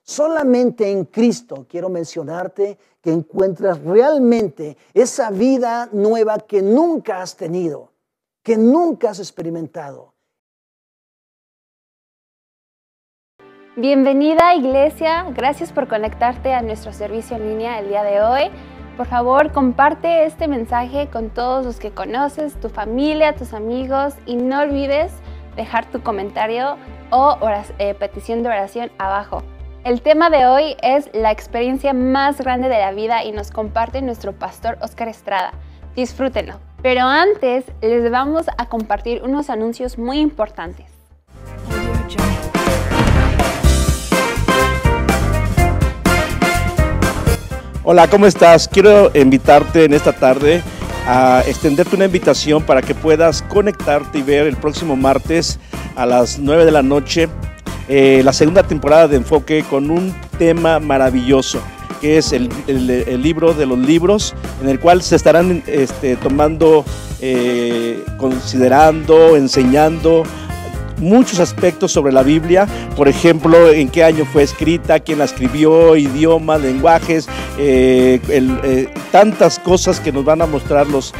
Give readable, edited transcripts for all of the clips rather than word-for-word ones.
Solamente en Cristo quiero mencionarte que encuentras realmente esa vida nueva que nunca has tenido, que nunca has experimentado. Bienvenida, iglesia. Gracias por conectarte a nuestro servicio en línea el día de hoy. Por favor, comparte este mensaje con todos los que conoces, tu familia, tus amigos, y no olvides dejar tu comentario o petición de oración abajo. El tema de hoy es la experiencia más grande de la vida y nos comparte nuestro pastor Oscar Estrada. Disfrútenlo. Pero antes les vamos a compartir unos anuncios muy importantes. Hola, ¿cómo estás? Quiero invitarte en esta tarde a extenderte una invitación para que puedas conectarte y ver el próximo martes a las 9 de la noche la segunda temporada de Enfoque con un tema maravilloso, que es el libro de los libros, en el cual se estarán tomando, considerando, enseñando muchos aspectos sobre la Biblia. Por ejemplo, en qué año fue escrita, quién la escribió, idiomas, lenguajes, tantas cosas que nos van a mostrar los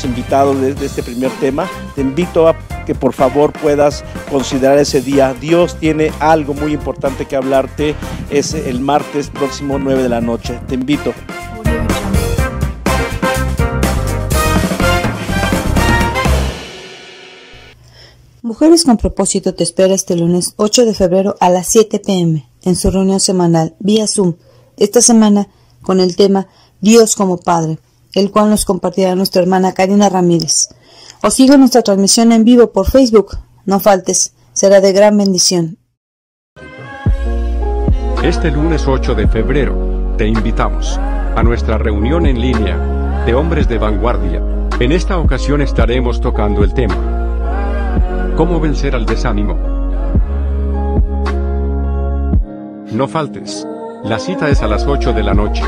invitados de este primer tema. Te invito a que por favor puedas considerar ese día. Dios tiene algo muy importante que hablarte. Es el martes próximo 9 de la noche. Te invito. Mujeres con Propósito te espera este lunes 8 de febrero a las 7 p.m. en su reunión semanal vía Zoom, esta semana con el tema Dios como Padre, el cual nos compartirá nuestra hermana Karina Ramírez. O sigue nuestra transmisión en vivo por Facebook. No faltes, será de gran bendición. Este lunes 8 de febrero te invitamos a nuestra reunión en línea de Hombres de Vanguardia. En esta ocasión estaremos tocando el tema ¿Cómo vencer al desánimo? No faltes. La cita es a las 8 de la noche.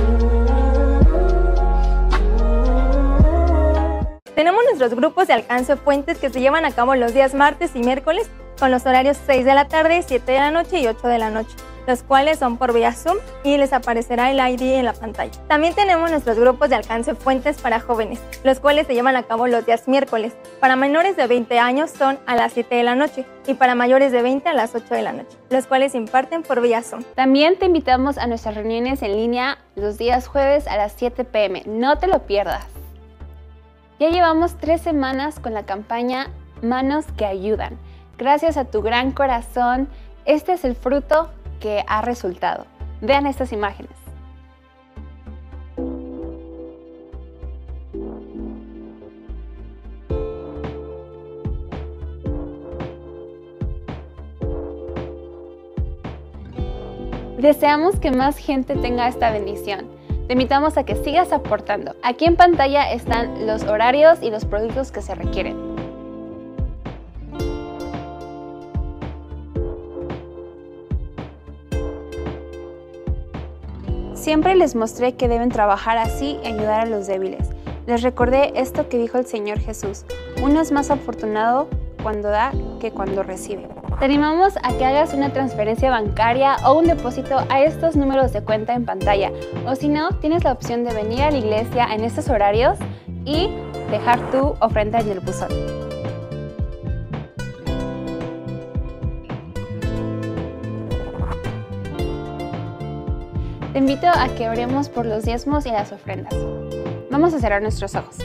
Tenemos nuestros grupos de alcance Fuentes que se llevan a cabo los días martes y miércoles con los horarios 6 de la tarde, 7 de la noche y 8 de la noche, los cuales son por vía Zoom y les aparecerá el ID en la pantalla. También tenemos nuestros grupos de alcance Fuentes para jóvenes, los cuales se llevan a cabo los días miércoles. Para menores de 20 años son a las 7 de la noche y para mayores de 20 a las 8 de la noche, los cuales se imparten por vía Zoom. También te invitamos a nuestras reuniones en línea los días jueves a las 7 p.m. No te lo pierdas. Ya llevamos 3 semanas con la campaña Manos que Ayudan. Gracias a tu gran corazón, este es el fruto que ha resultado. Vean estas imágenes. Deseamos que más gente tenga esta bendición. Te invitamos a que sigas aportando. Aquí en pantalla están los horarios y los productos que se requieren. Siempre les mostré que deben trabajar así y ayudar a los débiles. Les recordé esto que dijo el Señor Jesús: uno es más afortunado cuando da que cuando recibe. Te animamos a que hagas una transferencia bancaria o un depósito a estos números de cuenta en pantalla. O si no, tienes la opción de venir a la iglesia en estos horarios y dejar tu ofrenda en el buzón. Te invito a que oremos por los diezmos y las ofrendas. Vamos a cerrar nuestros ojos.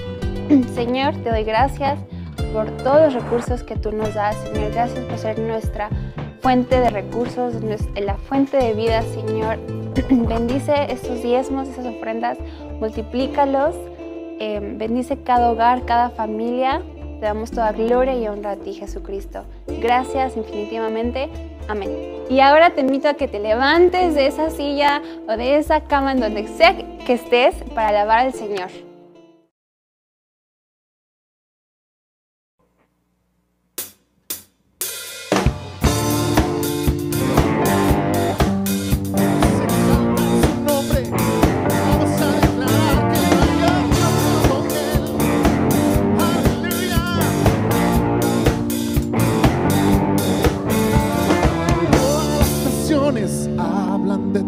Señor, te doy gracias por todos los recursos que tú nos das. Señor, gracias por ser nuestra fuente de recursos, la fuente de vida, Señor. Bendice estos diezmos, esas ofrendas, multiplícalos. Bendice cada hogar, cada familia. Te damos toda gloria y honra a ti, Jesucristo. Gracias infinitivamente. Amén. Y ahora te invito a que te levantes de esa silla o de esa cama en donde sea que estés para alabar al Señor. Hablan de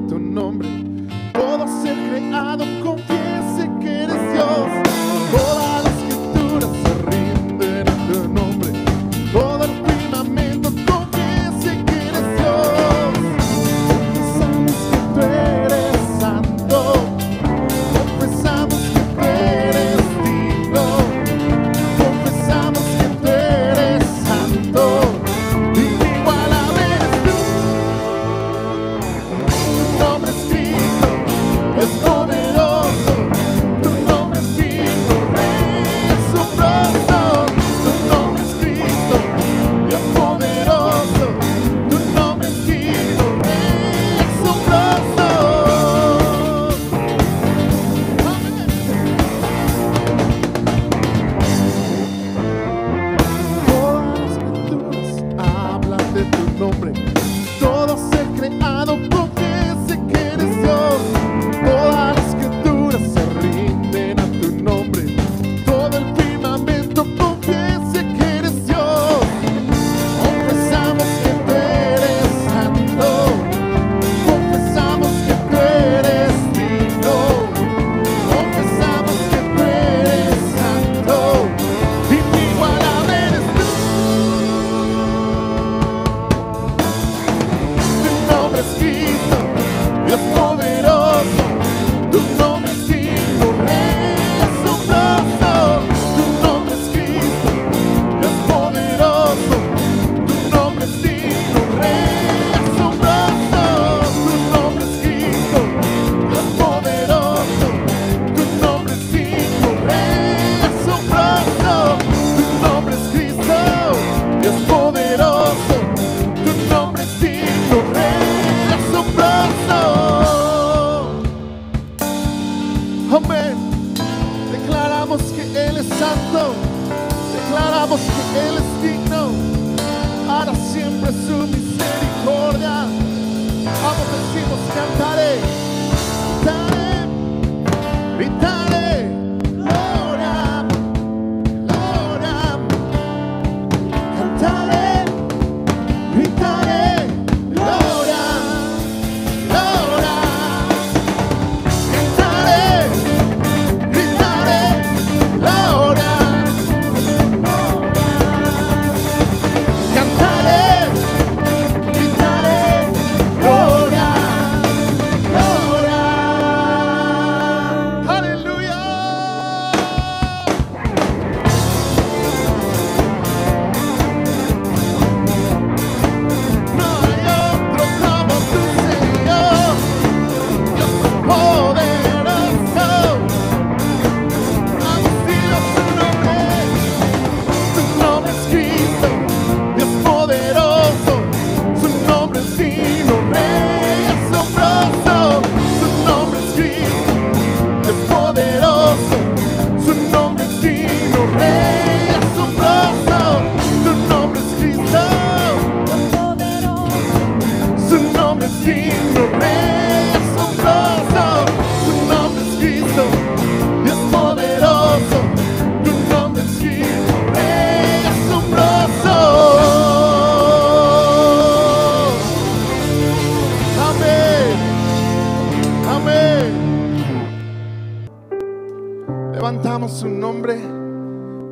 su nombre,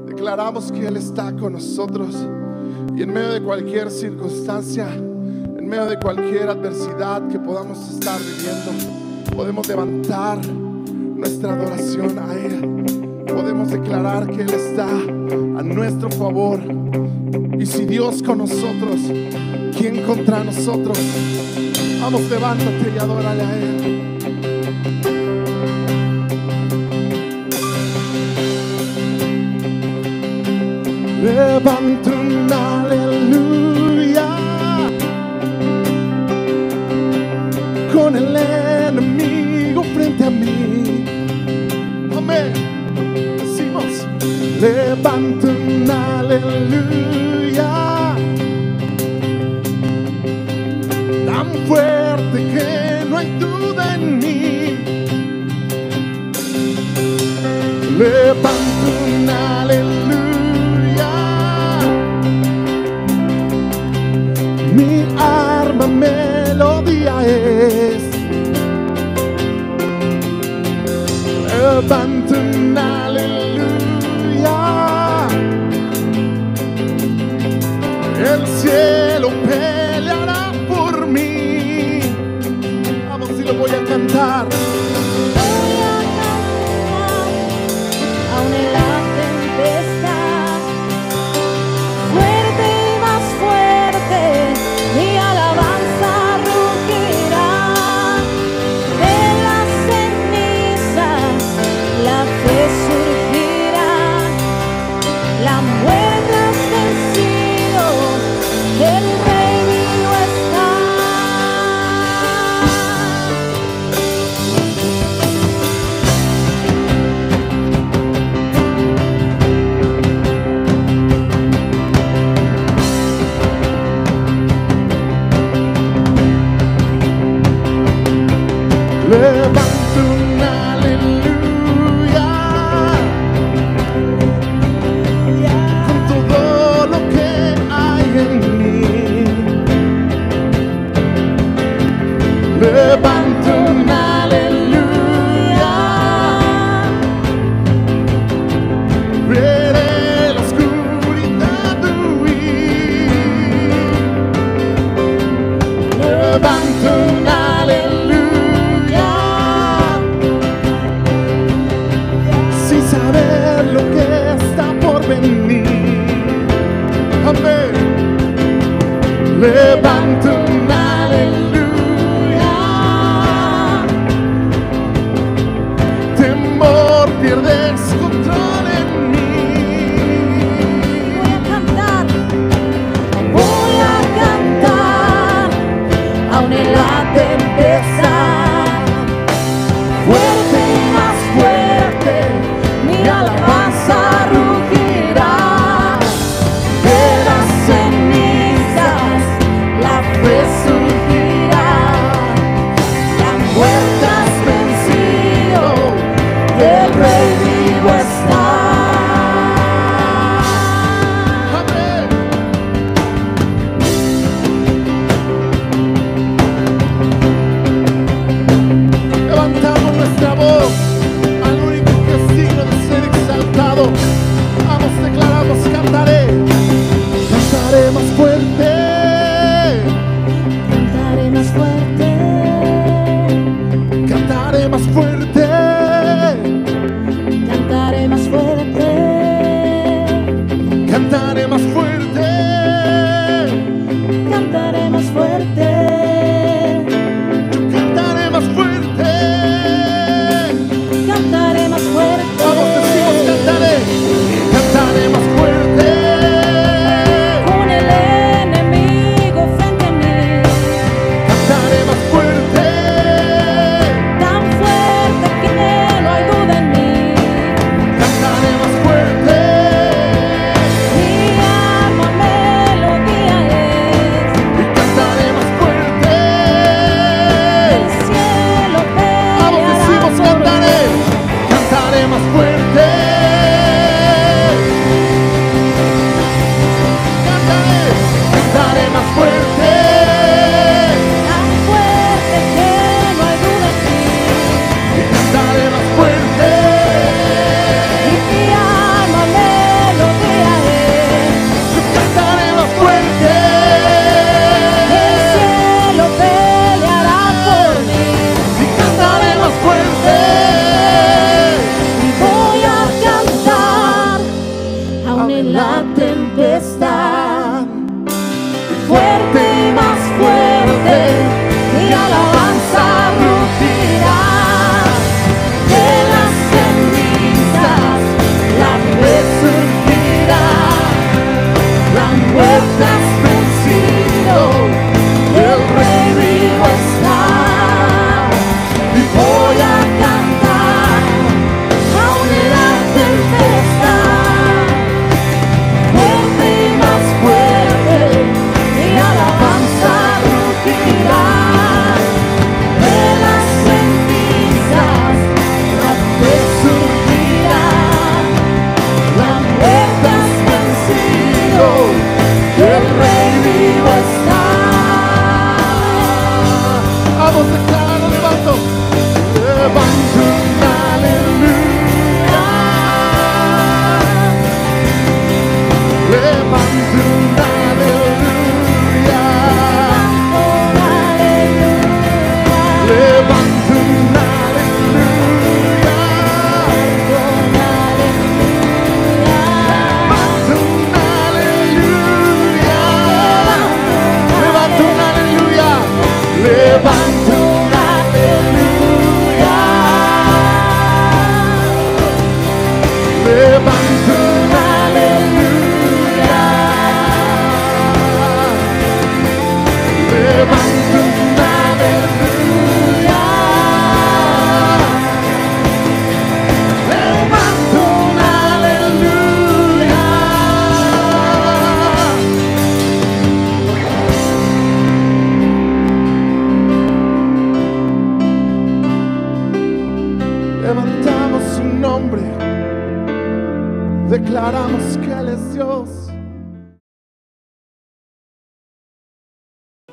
declaramos que Él está con nosotros. Y en medio de cualquier circunstancia, en medio de cualquier adversidad que podamos estar viviendo, podemos levantar nuestra adoración a Él. Podemos declarar que Él está a nuestro favor. Y si Dios con nosotros, ¿quién contra nosotros? Vamos, levántate y adórale a Él. Levanto un aleluya con el enemigo frente a mí. Amén. Decimos, levanto un aleluya tan fuerte que no hay duda en mí. Levanto un aleluya, mi arma melodía es. Levanto un aleluya, el cielo peleará por mí. Vamos, si lo voy a cantar. Voy a cantar, aún en la tempestad, fuerte y más fuerte, mi alabanza rugirá. De las cenizas la fe surgirá, la muerte has vencido, el Rey vivo está. Levanto un aleluya con todo lo que hay en mí. Levanto un aleluya, veré la oscuridad huir. Levanto un aleluya sin saber lo que está por venir. Amén. Levanto un aleluya, temor pierdes control en mí. Voy a cantar, aún en la tempestad, fuerte y más fuerte, mi alabanza rugirá. De las cenizas la fe surgirá, la muerte has vencido, el Rey vivo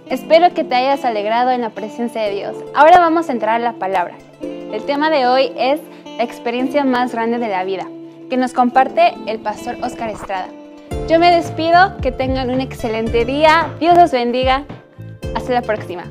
Espero que te hayas alegrado en la presencia de Dios. Ahora vamos a entrar a la palabra. El tema de hoy es la experiencia más grande de la vida, que nos comparte el pastor Oscar Estrada. Yo me despido, que tengan un excelente día. Dios los bendiga. Hasta la próxima.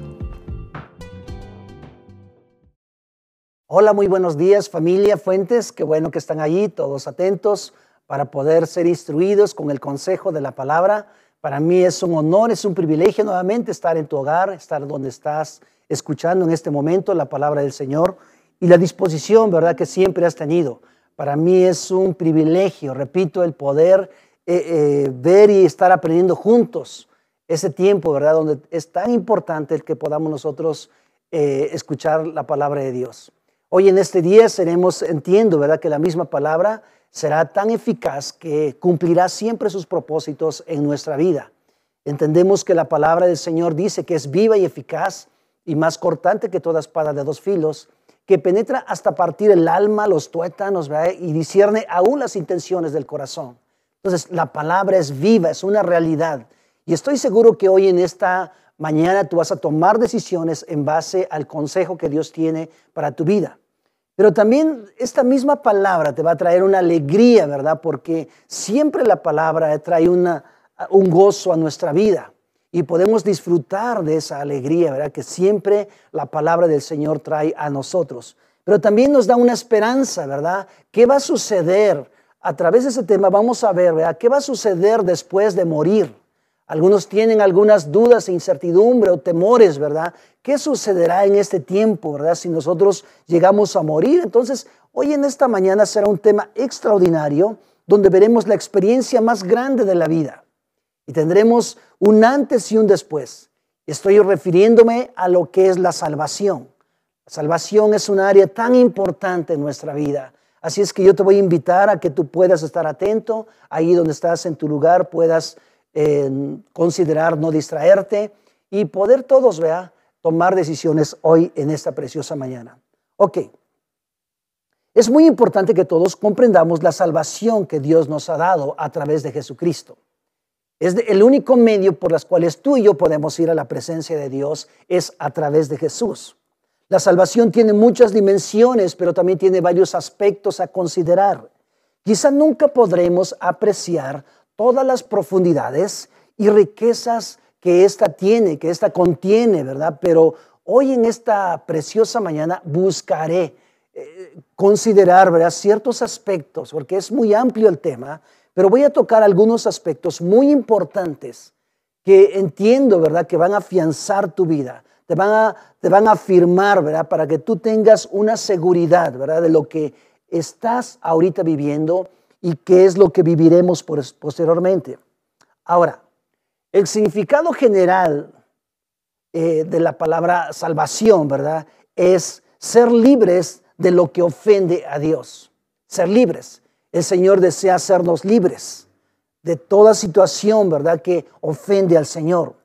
Hola, muy buenos días, familia Fuentes. Qué bueno que están allí, todos atentos para poder ser instruidos con el consejo de la palabra. Para mí es un honor, es un privilegio nuevamente estar en tu hogar, estar donde estás escuchando en este momento la palabra del Señor y la disposición, ¿verdad?, que siempre has tenido. Para mí es un privilegio, repito, el poder ver y estar aprendiendo juntos ese tiempo, ¿verdad?, donde es tan importante el que podamos nosotros escuchar la palabra de Dios. Hoy en este día entiendo, ¿verdad?, que la misma palabra será tan eficaz que cumplirá siempre sus propósitos en nuestra vida. Entendemos que la palabra del Señor dice que es viva y eficaz y más cortante que toda espada de dos filos, que penetra hasta partir el alma, los tuétanos, ¿verdad?, y discierne aún las intenciones del corazón. Entonces, la palabra es viva, es una realidad. Y estoy seguro que hoy en esta mañana tú vas a tomar decisiones en base al consejo que Dios tiene para tu vida. Pero también esta misma palabra te va a traer una alegría, ¿verdad? Porque siempre la palabra trae un gozo a nuestra vida y podemos disfrutar de esa alegría, ¿verdad?, que siempre la palabra del Señor trae a nosotros. Pero también nos da una esperanza, ¿verdad? ¿Qué va a suceder? A través de ese tema vamos a ver, ¿verdad?, qué va a suceder después de morir. Algunos tienen algunas dudas e incertidumbre o temores, ¿verdad? ¿Qué sucederá en este tiempo, verdad, si nosotros llegamos a morir? Entonces, hoy en esta mañana será un tema extraordinario donde veremos la experiencia más grande de la vida y tendremos un antes y un después. Estoy refiriéndome a lo que es la salvación. La salvación es un área tan importante en nuestra vida. Así es que yo te voy a invitar a que tú puedas estar atento, ahí donde estás en tu lugar, puedas considerar no distraerte y poder todos, ¿verdad?, tomar decisiones hoy en esta preciosa mañana. Ok, es muy importante que todos comprendamos la salvación que Dios nos ha dado a través de Jesucristo. Es el único medio por los cuales tú y yo podemos ir a la presencia de Dios es a través de Jesús. La salvación tiene muchas dimensiones, pero también tiene varios aspectos a considerar. Quizá nunca podremos apreciar todas las profundidades y riquezas que esta contiene, ¿verdad? Pero hoy en esta preciosa mañana buscaré considerar, ¿verdad?, ciertos aspectos, porque es muy amplio el tema, pero voy a tocar algunos aspectos muy importantes que entiendo, ¿verdad?, que van a afianzar tu vida, te van a afirmar, ¿verdad?, para que tú tengas una seguridad, ¿verdad?, de lo que estás ahorita viviendo y qué es lo que viviremos posteriormente. Ahora, el significado general de la palabra salvación, ¿verdad?, es ser libres de lo que ofende a Dios. Ser libres. El Señor desea hacernos libres de toda situación, ¿verdad?, que ofende al Señor.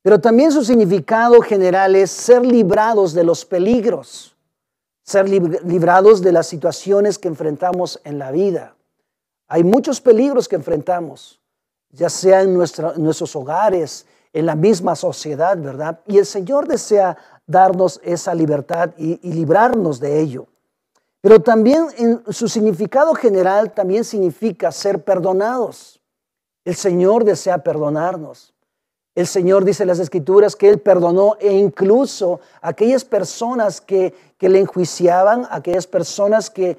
Pero también su significado general es ser librados de los peligros, ser librados de las situaciones que enfrentamos en la vida. Hay muchos peligros que enfrentamos, ya sea en nuestros hogares, en la misma sociedad, ¿verdad? Y el Señor desea darnos esa libertad y librarnos de ello. Pero también en su significado general también significa ser perdonados. El Señor desea perdonarnos. El Señor dice en las Escrituras que Él perdonó e incluso a aquellas personas que le enjuiciaban, aquellas personas que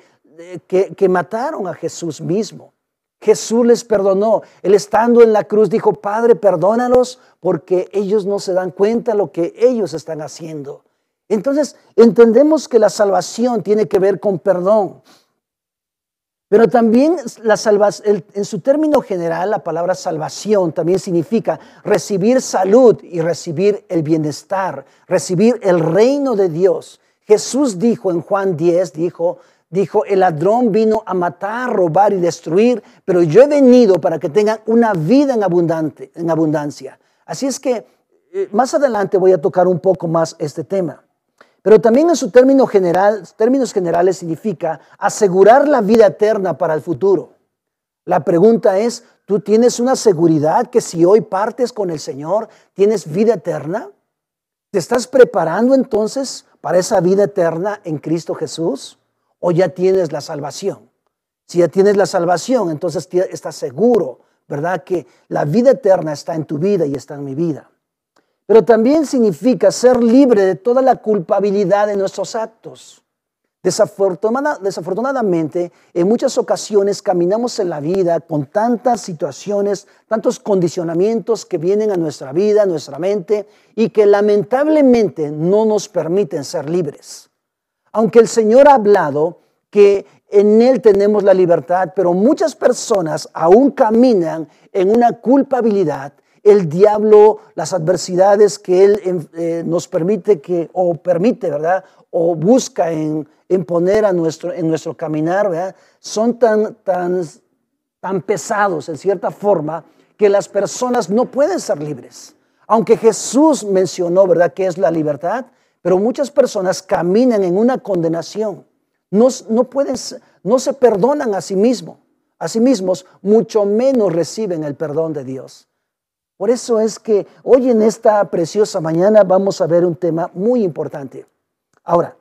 mataron a Jesús mismo. Jesús les perdonó. Él estando en la cruz dijo, Padre, perdónalos porque ellos no se dan cuenta de lo que ellos están haciendo. Entonces, entendemos que la salvación tiene que ver con perdón. Pero también en su término general, la palabra salvación también significa recibir salud y recibir el bienestar, recibir el reino de Dios. Jesús dijo en Juan 10, dijo, el ladrón vino a matar, robar y destruir, pero yo he venido para que tengan una vida en abundancia. Así es que más adelante voy a tocar un poco más este tema. Pero también en su términos generales significa asegurar la vida eterna para el futuro. La pregunta es, ¿tú tienes una seguridad que si hoy partes con el Señor, tienes vida eterna? ¿Te estás preparando entonces para esa vida eterna en Cristo Jesús? ¿O ya tienes la salvación? Si ya tienes la salvación, entonces estás seguro, ¿verdad? Que la vida eterna está en tu vida y está en mi vida. Pero también significa ser libre de toda la culpabilidad de nuestros actos. Desafortunadamente, en muchas ocasiones caminamos en la vida con tantas situaciones, tantos condicionamientos que vienen a nuestra vida, a nuestra mente, y que lamentablemente no nos permiten ser libres. Aunque el Señor ha hablado que en Él tenemos la libertad, pero muchas personas aún caminan en una culpabilidad. El diablo, las adversidades que Él nos permite permite, ¿verdad? O busca en poner en nuestro caminar, ¿verdad? Son tan pesados en cierta forma que las personas no pueden ser libres. Aunque Jesús mencionó, ¿verdad?, que es la libertad, pero muchas personas caminan en una condenación. No se perdonan a sí mismos, mucho menos reciben el perdón de Dios. Por eso es que hoy en esta preciosa mañana vamos a ver un tema muy importante. Ahora,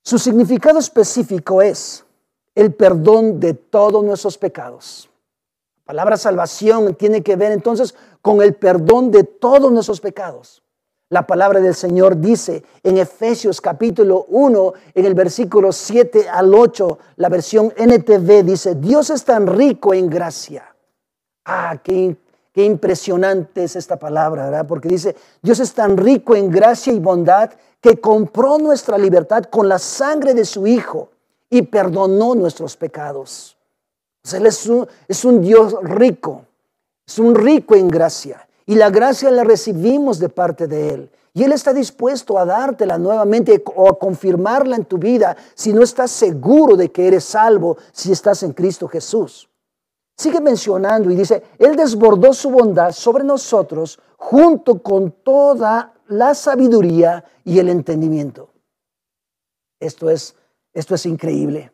su significado específico es el perdón de todos nuestros pecados. La palabra salvación tiene que ver entonces con el perdón de todos nuestros pecados. La palabra del Señor dice en Efesios capítulo 1, en el versículo 7 al 8, la versión NTV dice, Dios es tan rico en gracia. Qué impresionante es esta palabra, ¿verdad? Porque dice, Dios es tan rico en gracia y bondad que compró nuestra libertad con la sangre de su Hijo y perdonó nuestros pecados. O sea, Él es un Dios rico, es un rico en gracia. Y la gracia la recibimos de parte de Él. Y Él está dispuesto a dártela nuevamente o a confirmarla en tu vida si no estás seguro de que eres salvo, si estás en Cristo Jesús. Sigue mencionando y dice, Él desbordó su bondad sobre nosotros junto con toda la sabiduría y el entendimiento. Esto es increíble,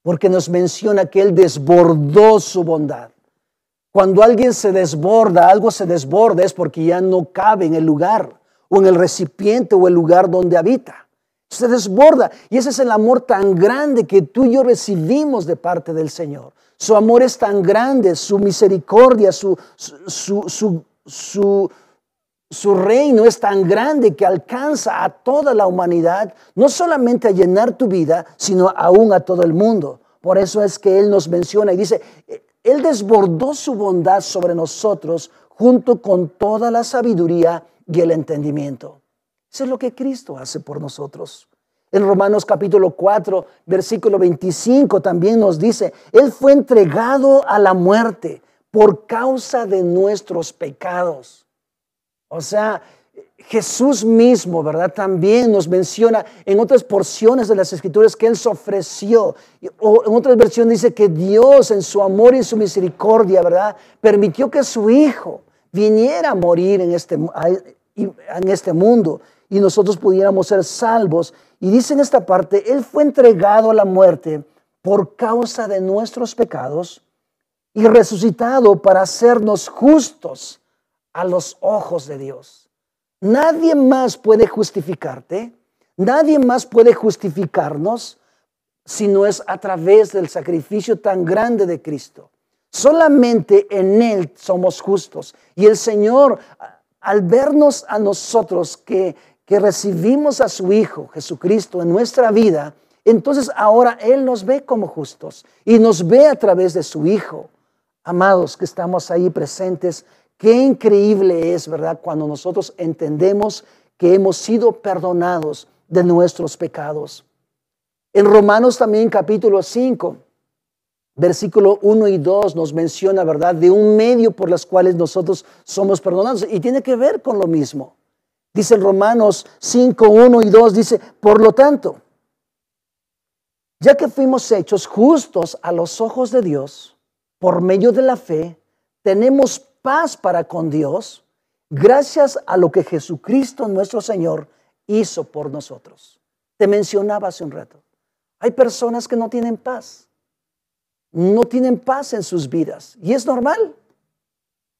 porque nos menciona que Él desbordó su bondad. Cuando alguien se desborda, algo se desborda, es porque ya no cabe en el lugar o en el recipiente o el lugar donde habita. Se desborda, y ese es el amor tan grande que tú y yo recibimos de parte del Señor. Su amor es tan grande, su misericordia, su reino es tan grande que alcanza a toda la humanidad, no solamente a llenar tu vida, sino aún a todo el mundo. Por eso es que Él nos menciona y dice, Él desbordó su bondad sobre nosotros junto con toda la sabiduría y el entendimiento. Eso es lo que Cristo hace por nosotros. En Romanos capítulo 4, versículo 25 también nos dice, Él fue entregado a la muerte por causa de nuestros pecados. O sea, Jesús mismo, ¿verdad? También nos menciona en otras porciones de las Escrituras que Él se ofreció. O en otras versiones dice que Dios en su amor y en su misericordia, ¿verdad?, permitió que su Hijo viniera a morir en este mundo y nosotros pudiéramos ser salvos. Y dice en esta parte, Él fue entregado a la muerte por causa de nuestros pecados y resucitado para hacernos justos a los ojos de Dios. Nadie más puede justificarte, nadie más puede justificarnos si no es a través del sacrificio tan grande de Cristo. Solamente en Él somos justos. Y el Señor, al vernos a nosotros que recibimos a su Hijo Jesucristo en nuestra vida, entonces ahora Él nos ve como justos y nos ve a través de su Hijo. Amados que estamos ahí presentes, qué increíble es, ¿verdad?, cuando nosotros entendemos que hemos sido perdonados de nuestros pecados. En Romanos también capítulo 5, versículo 1 y 2 nos menciona, ¿verdad?, de un medio por los cuales nosotros somos perdonados. Y tiene que ver con lo mismo. Dice en Romanos 5, 1 y 2, dice, por lo tanto, ya que fuimos hechos justos a los ojos de Dios, por medio de la fe, tenemos paz para con Dios, gracias a lo que Jesucristo nuestro Señor hizo por nosotros. Te mencionaba hace un rato, hay personas que no tienen paz. no tienen paz en sus vidas. Y es normal.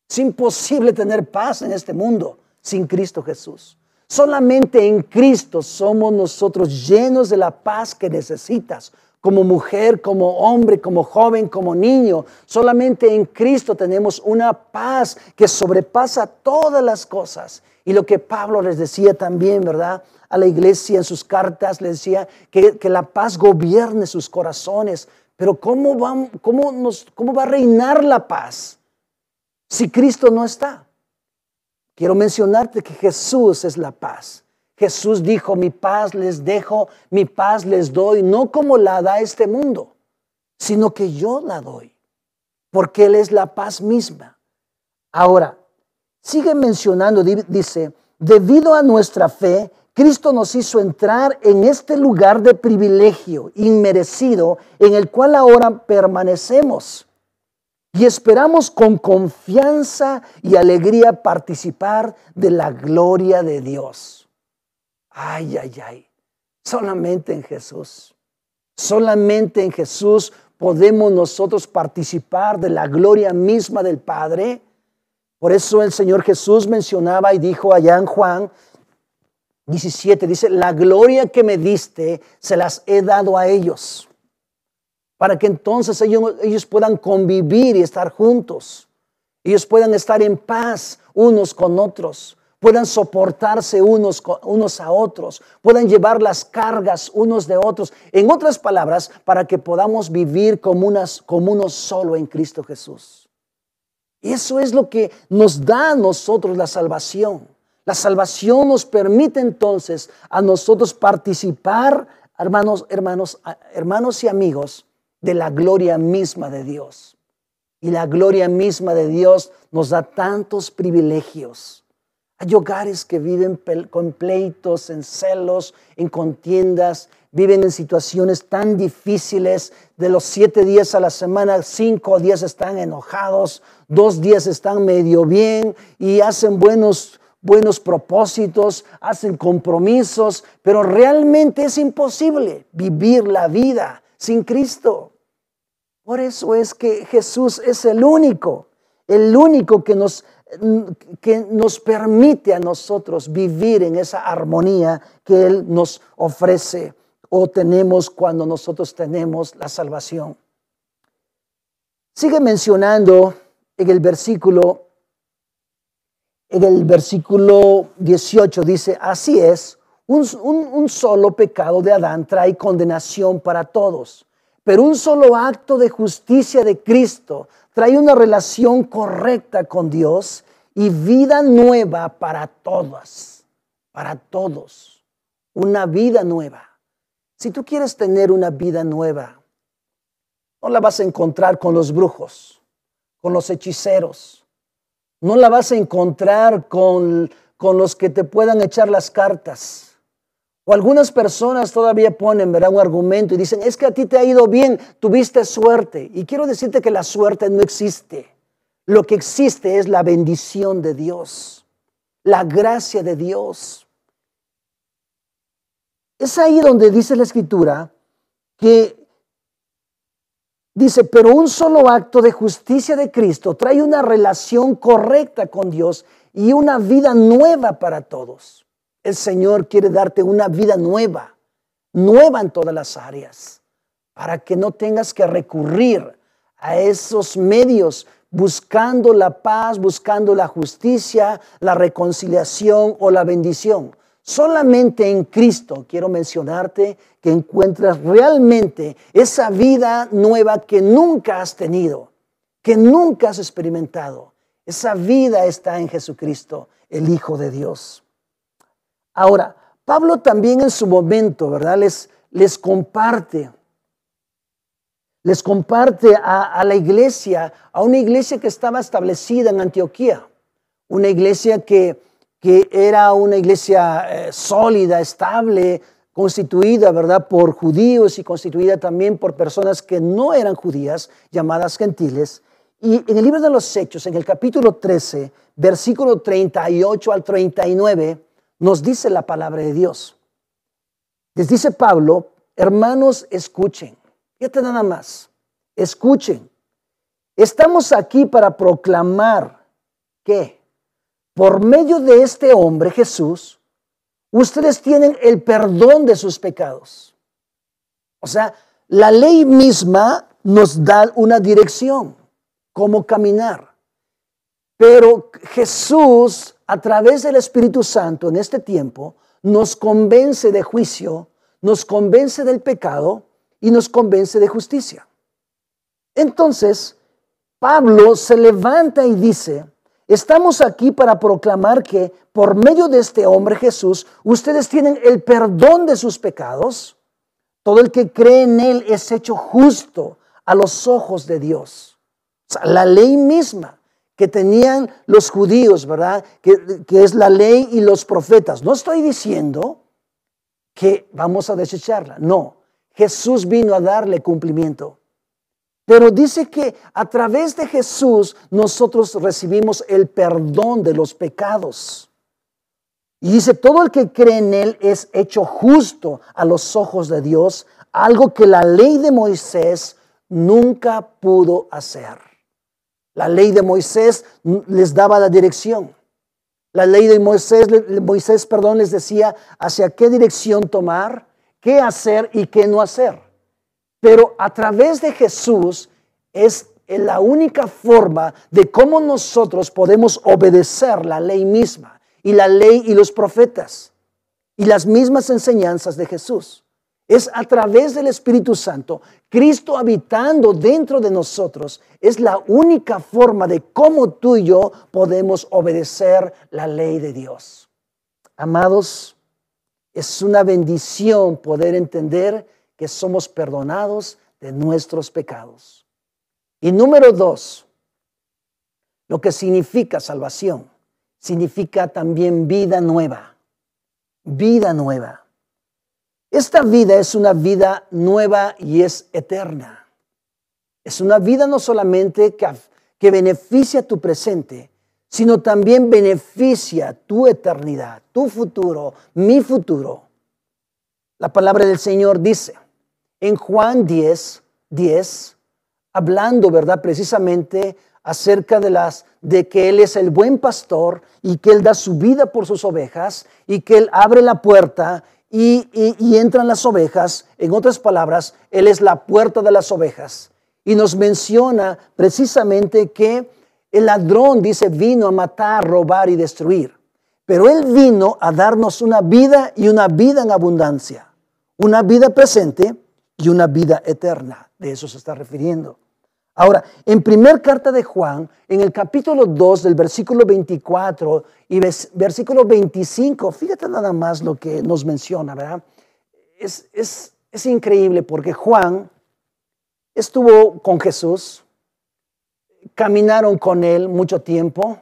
Es imposible tener paz en este mundo sin Cristo Jesús. Solamente en Cristo somos nosotros llenos de la paz que necesitas. Como mujer, como hombre, como joven, como niño. Solamente en Cristo tenemos una paz que sobrepasa todas las cosas. Y lo que Pablo les decía también, ¿verdad? A la iglesia en sus cartas les decía que la paz gobierne sus corazones. Pero ¿cómo va a reinar la paz si Cristo no está? Quiero mencionarte que Jesús es la paz. Jesús dijo, mi paz les dejo, mi paz les doy, no como la da este mundo, sino que yo la doy, porque Él es la paz misma. Ahora, sigue mencionando, dice, debido a nuestra fe, Cristo nos hizo entrar en este lugar de privilegio inmerecido en el cual ahora permanecemos. Y esperamos con confianza y alegría participar de la gloria de Dios. Ay, ay, ay. Solamente en Jesús. Solamente en Jesús podemos nosotros participar de la gloria misma del Padre. Por eso el Señor Jesús mencionaba y dijo allá en Juan 17, dice, la gloria que me diste se las he dado a ellos, para que entonces ellos puedan convivir y estar juntos. Ellos puedan estar en paz unos con otros, puedan soportarse unos a otros, puedan llevar las cargas unos de otros. En otras palabras, para que podamos vivir como uno solo en Cristo Jesús. Eso es lo que nos da a nosotros la salvación. La salvación nos permite entonces a nosotros participar, hermanos y amigos, de la gloria misma de Dios. Y la gloria misma de Dios nos da tantos privilegios. Hay hogares que viven con pleitos, en celos, en contiendas, viven en situaciones tan difíciles. De los 7 días a la semana, 5 días están enojados, 2 días están medio bien y hacen buenos propósitos, hacen compromisos, pero realmente es imposible vivir la vida sin Cristo. Por eso es que Jesús es el único que nos permite a nosotros vivir en esa armonía que Él nos ofrece o tenemos cuando nosotros tenemos la salvación. Sigue mencionando en el versículo 18, dice, así es, un solo pecado de Adán trae condenación para todos. Pero un solo acto de justicia de Cristo trae una relación correcta con Dios y vida nueva para todos. Una vida nueva. Si tú quieres tener una vida nueva, no la vas a encontrar con los brujos, con los hechiceros. No la vas a encontrar con los que te puedan echar las cartas. O algunas personas todavía ponen, ¿verdad?, un argumento y dicen, es que a ti te ha ido bien, tuviste suerte. Y quiero decirte que la suerte no existe. Lo que existe es la bendición de Dios, la gracia de Dios. Es ahí donde dice la Escritura que dice, pero un solo acto de justicia de Cristo trae una relación correcta con Dios y una vida nueva para todos. El Señor quiere darte una vida nueva en todas las áreas, para que no tengas que recurrir a esos medios buscando la paz, buscando la justicia, la reconciliación o la bendición. Solamente en Cristo quiero mencionarte que encuentras realmente esa vida nueva que nunca has tenido, que nunca has experimentado. Esa vida está en Jesucristo, el Hijo de Dios. Ahora, Pablo también en su momento, ¿verdad?, les comparte a la iglesia, a una iglesia que estaba establecida en Antioquía, una iglesia que era una iglesia sólida, estable, constituida, ¿verdad?, por judíos y constituida también por personas que no eran judías, llamadas gentiles. Y en el libro de los Hechos, en el capítulo 13, versículo 38 al 39, nos dice la palabra de Dios. Les dice Pablo, hermanos, escuchen. Fíjate nada más. Escuchen, estamos aquí para proclamar que por medio de este hombre Jesús, ustedes tienen el perdón de sus pecados. O sea, la ley misma nos da una dirección, cómo caminar. Pero Jesús, a través del Espíritu Santo en este tiempo, nos convence de juicio, nos convence del pecado y nos convence de justicia. Entonces, Pablo se levanta y dice, estamos aquí para proclamar que por medio de este hombre Jesús, ustedes tienen el perdón de sus pecados. Todo el que cree en él es hecho justo a los ojos de Dios. O sea, la ley misma que tenían los judíos, ¿verdad? Que es la ley y los profetas. No estoy diciendo que vamos a desecharla. No, Jesús vino a darle cumplimiento. Pero dice que a través de Jesús nosotros recibimos el perdón de los pecados. Y dice, todo el que cree en él es hecho justo a los ojos de Dios, algo que la ley de Moisés nunca pudo hacer. La ley de Moisés les daba la dirección. La ley de Moisés les decía hacia qué dirección tomar, qué hacer y qué no hacer. Pero a través de Jesús es la única forma de cómo nosotros podemos obedecer la ley misma y la ley y los profetas y las mismas enseñanzas de Jesús. Es a través del Espíritu Santo, Cristo habitando dentro de nosotros, es la única forma de cómo tú y yo podemos obedecer la ley de Dios. Amados, es una bendición poder entender que somos perdonados de nuestros pecados. Y número 2, lo que significa salvación, significa también vida nueva. Vida nueva. Esta vida es una vida nueva y es eterna. Es una vida no solamente que beneficia tu presente, sino también beneficia tu eternidad, tu futuro, mi futuro. La palabra del Señor dice en Juan 10, hablando, ¿verdad? Precisamente acerca de que Él es el buen pastor y que Él da su vida por sus ovejas y que Él abre la puerta y entran las ovejas. En otras palabras, Él es la puerta de las ovejas. Y nos menciona precisamente que el ladrón, dice, vino a matar, robar y destruir. Pero Él vino a darnos una vida y una vida en abundancia. Una vida presente y una vida eterna. De eso se está refiriendo. Ahora, en primer carta de Juan, en el capítulo 2 del versículo 24 y versículo 25, fíjate nada más lo que nos menciona, ¿verdad? Es increíble porque Juan estuvo con Jesús, caminaron con Él mucho tiempo,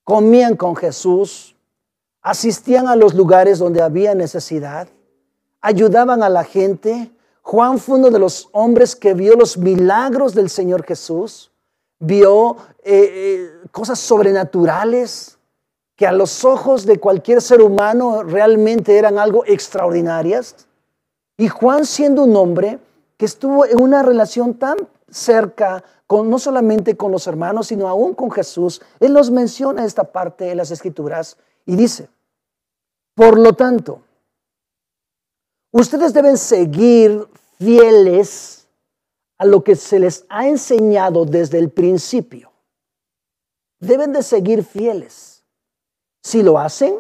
comían con Jesús, asistían a los lugares donde había necesidad, ayudaban a la gente. Juan fue uno de los hombres que vio los milagros del Señor Jesús, vio cosas sobrenaturales que a los ojos de cualquier ser humano realmente eran algo extraordinarias. Y Juan, siendo un hombre que estuvo en una relación tan cerca, no solamente con los hermanos, sino aún con Jesús, él nos menciona esta parte en las Escrituras y dice, por lo tanto, ustedes deben seguir fieles a lo que se les ha enseñado desde el principio. Deben de seguir fieles. Si lo hacen,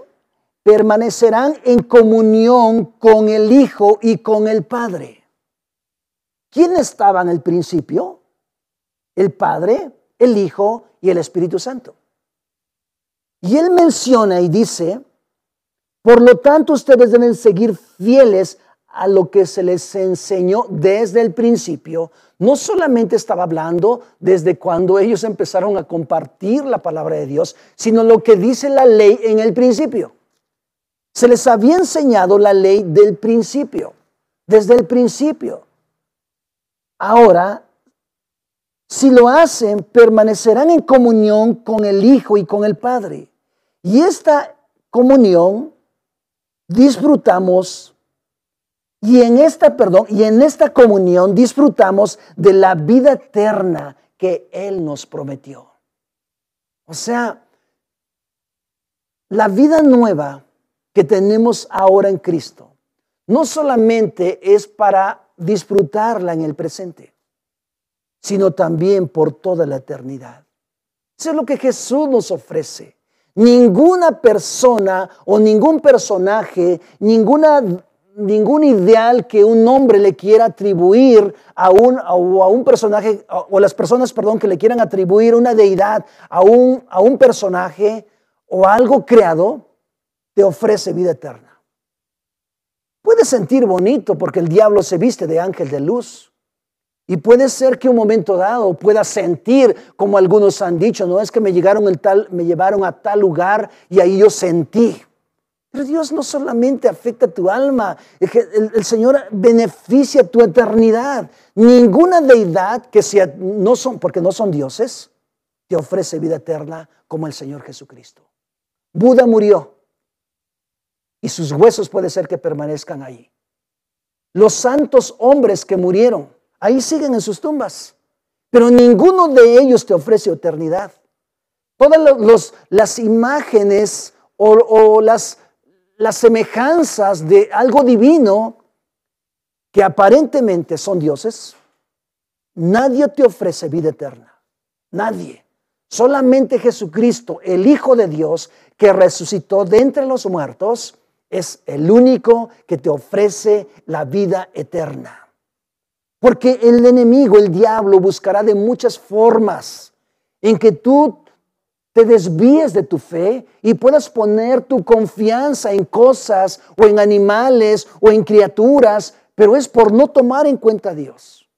permanecerán en comunión con el Hijo y con el Padre. ¿Quién estaba en el principio? El Padre, el Hijo y el Espíritu Santo. Y él menciona y dice, por lo tanto, ustedes deben seguir fieles a lo que se les enseñó desde el principio. No solamente estaba hablando desde cuando ellos empezaron a compartir la palabra de Dios, sino lo que dice la ley en el principio. Se les había enseñado la ley del principio, desde el principio. Ahora, si lo hacen, permanecerán en comunión con el Hijo y con el Padre. Y esta comunión disfrutamos Y en esta comunión disfrutamos de la vida eterna que Él nos prometió. O sea, la vida nueva que tenemos ahora en Cristo no solamente es para disfrutarla en el presente, sino también por toda la eternidad. Eso es lo que Jesús nos ofrece. Ninguna persona o ningún personaje, ningún ideal que un hombre le quiera atribuir a un personaje, o las personas, que le quieran atribuir una deidad a un personaje o a algo creado, te ofrece vida eterna. Puedes sentir bonito porque el diablo se viste de ángel de luz. Y puede ser que un momento dado puedas sentir, como algunos han dicho, no es que me llevaron a tal lugar y ahí yo sentí. Pero Dios no solamente afecta tu alma, el Señor beneficia tu eternidad. Ninguna deidad porque no son dioses, te ofrece vida eterna como el Señor Jesucristo. Buda murió y sus huesos puede ser que permanezcan ahí. Los santos hombres que murieron, ahí siguen en sus tumbas, pero ninguno de ellos te ofrece eternidad. Todas las imágenes o las semejanzas de algo divino que aparentemente son dioses, nadie te ofrece vida eterna. Nadie. Solamente Jesucristo, el Hijo de Dios, que resucitó de entre los muertos, es el único que te ofrece la vida eterna. Porque el enemigo, el diablo, buscará de muchas formas en que tú te desvíes de tu fe y puedas poner tu confianza en cosas o en animales o en criaturas, pero es por no tomar en cuenta a Dios.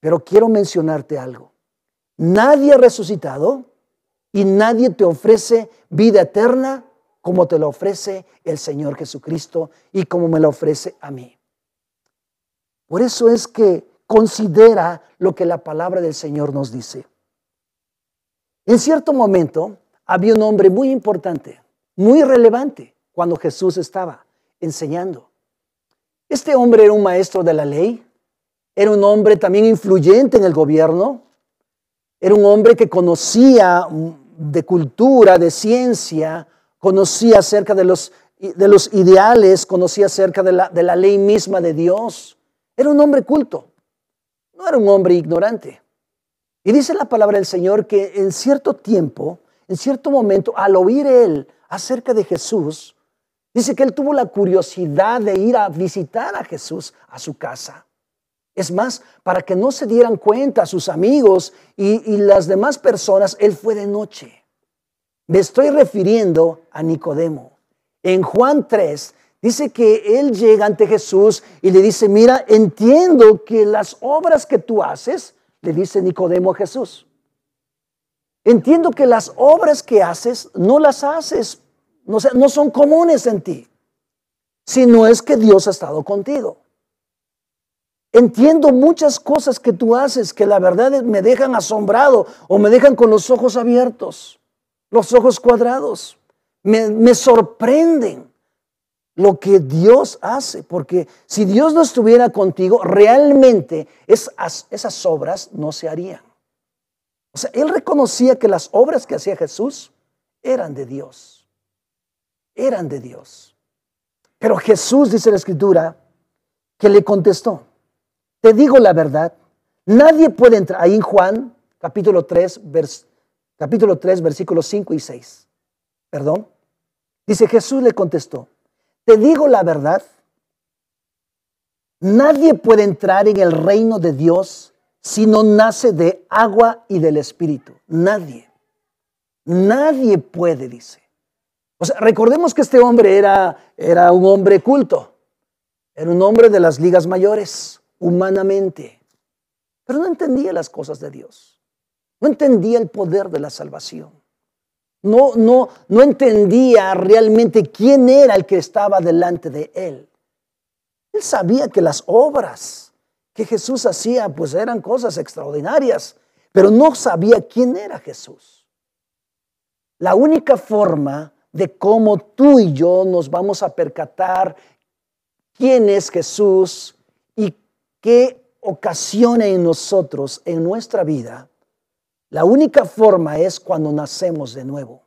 Pero quiero mencionarte algo. Nadie ha resucitado y nadie te ofrece vida eterna como te la ofrece el Señor Jesucristo y como me la ofrece a mí. Por eso es que considera lo que la palabra del Señor nos dice. En cierto momento había un hombre muy importante, muy relevante, cuando Jesús estaba enseñando. Este hombre era un maestro de la ley, era un hombre también influyente en el gobierno, era un hombre que conocía de cultura, de ciencia, conocía acerca de los ideales, conocía acerca de la ley misma de Dios. Era un hombre culto, no era un hombre ignorante. Y dice la palabra del Señor que en cierto tiempo, en cierto momento, al oír él acerca de Jesús, dice que él tuvo la curiosidad de ir a visitar a Jesús a su casa. Es más, para que no se dieran cuenta sus amigos y las demás personas, él fue de noche. Me estoy refiriendo a Nicodemo. En Juan 3 dice que él llega ante Jesús y le dice, mira, entiendo que las obras que tú haces, le dice Nicodemo a Jesús, entiendo que las obras que haces no las haces, no son comunes en ti, sino es que Dios ha estado contigo. Entiendo muchas cosas que tú haces que la verdad me dejan asombrado o me dejan con los ojos abiertos, los ojos cuadrados. Me sorprenden lo que Dios hace, porque si Dios no estuviera contigo, realmente esas obras no se harían. O sea, él reconocía que las obras que hacía Jesús eran de Dios. Eran de Dios. Pero Jesús, dice la Escritura, que le contestó, te digo la verdad, nadie puede entrar, ahí en Juan, capítulo 3, versículos 5 y 6. Perdón. Dice, Jesús le contestó, te digo la verdad, nadie puede entrar en el reino de Dios si no nace de agua y del Espíritu. Nadie. Nadie puede, dice. O sea, recordemos que este hombre era un hombre culto. Era un hombre de las ligas mayores, humanamente. Pero no entendía las cosas de Dios. No entendía el poder de la salvación. No entendía realmente quién era el que estaba delante de él. Él sabía que las obras que Jesús hacía pues eran cosas extraordinarias, pero no sabía quién era Jesús. La única forma de cómo tú y yo nos vamos a percatar quién es Jesús y qué ocasiona en nosotros, en nuestra vida, la única forma es cuando nacemos de nuevo.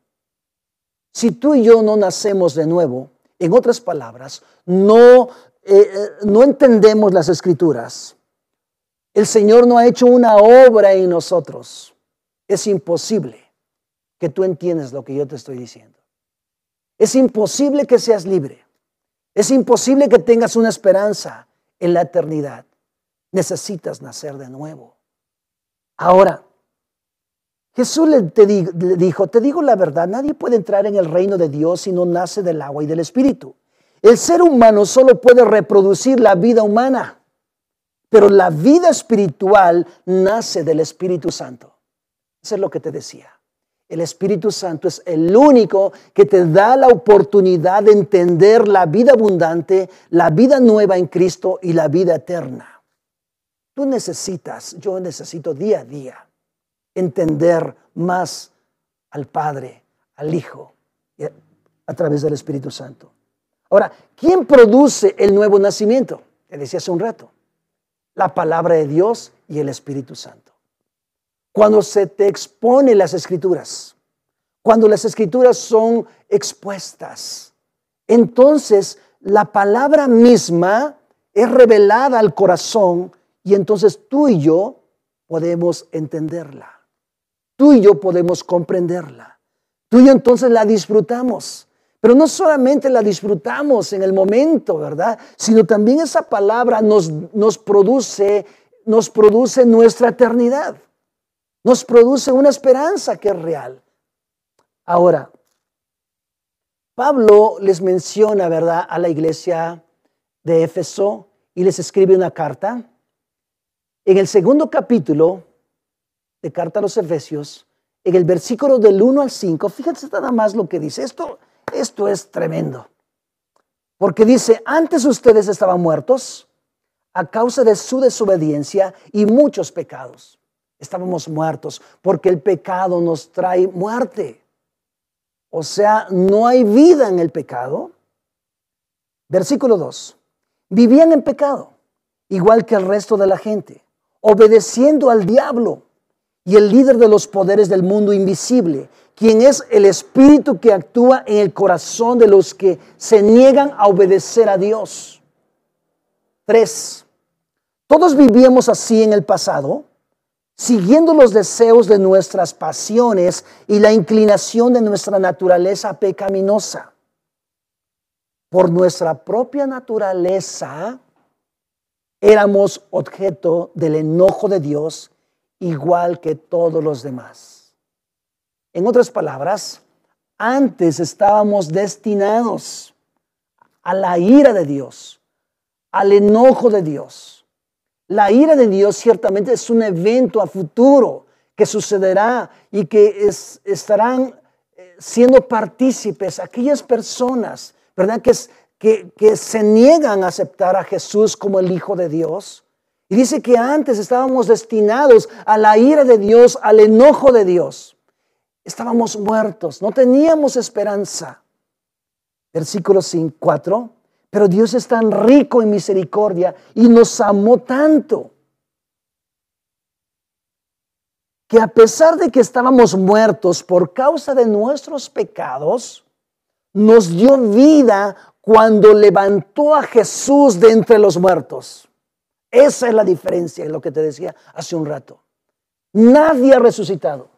Si tú y yo no nacemos de nuevo, en otras palabras, no entendemos las Escrituras, el Señor no ha hecho una obra en nosotros, es imposible que tú entiendas lo que yo te estoy diciendo. Es imposible que seas libre. Es imposible que tengas una esperanza en la eternidad. Necesitas nacer de nuevo. Ahora, Jesús le dijo, te digo la verdad, nadie puede entrar en el reino de Dios si no nace del agua y del Espíritu. El ser humano solo puede reproducir la vida humana, pero la vida espiritual nace del Espíritu Santo. Eso es lo que te decía. El Espíritu Santo es el único que te da la oportunidad de entender la vida abundante, la vida nueva en Cristo y la vida eterna. Tú necesitas, yo necesito día a día entender más al Padre, al Hijo, a través del Espíritu Santo. Ahora, ¿quién produce el nuevo nacimiento? Te decía hace un rato. La palabra de Dios y el Espíritu Santo. Cuando se te expone las Escrituras, cuando las Escrituras son expuestas, entonces la palabra misma es revelada al corazón y entonces tú y yo podemos entenderla. Tú y yo podemos comprenderla. Tú y yo entonces la disfrutamos. Pero no solamente la disfrutamos en el momento, ¿verdad? Sino también esa palabra nos produce nuestra eternidad. Nos produce una esperanza que es real. Ahora, Pablo les menciona, ¿verdad?, a la iglesia de Éfeso y les escribe una carta. En el segundo capítulo de Carta a los Efesios, en el versículo del 1 al 5, fíjense nada más lo que dice. Esto es tremendo. Porque dice, antes ustedes estaban muertos a causa de su desobediencia y muchos pecados. Estábamos muertos porque el pecado nos trae muerte. O sea, no hay vida en el pecado. Versículo 2. Vivían en pecado, igual que el resto de la gente, obedeciendo al diablo y el líder de los poderes del mundo invisible, quien es el espíritu que actúa en el corazón de los que se niegan a obedecer a Dios. 3. Todos vivíamos así en el pasado, siguiendo los deseos de nuestras pasiones y la inclinación de nuestra naturaleza pecaminosa. Por nuestra propia naturaleza, éramos objeto del enojo de Dios, igual que todos los demás. En otras palabras, antes estábamos destinados a la ira de Dios, al enojo de Dios. La ira de Dios ciertamente es un evento a futuro que sucederá y que estarán siendo partícipes aquellas personas, ¿verdad?, que se niegan a aceptar a Jesús como el Hijo de Dios. Y dice que antes estábamos destinados a la ira de Dios, al enojo de Dios. Estábamos muertos, no teníamos esperanza. Versículo 4. Pero Dios es tan rico en misericordia y nos amó tanto que a pesar de que estábamos muertos por causa de nuestros pecados, nos dio vida cuando levantó a Jesús de entre los muertos. Esa es la diferencia en lo que te decía hace un rato. Nadie ha resucitado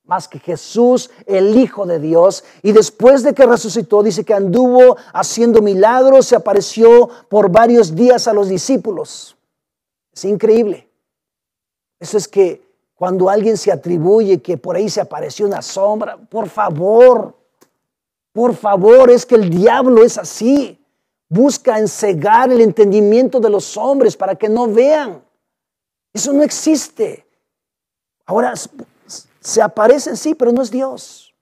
más que Jesús, el Hijo de Dios. Y después de que resucitó, dice que anduvo haciendo milagros, se apareció por varios días a los discípulos. Es increíble. Eso es que cuando alguien se atribuye que por ahí se apareció una sombra, por favor, es que el diablo es así. Busca encegar el entendimiento de los hombres para que no vean. Eso no existe. Ahora se aparecen, sí, pero no es Dios.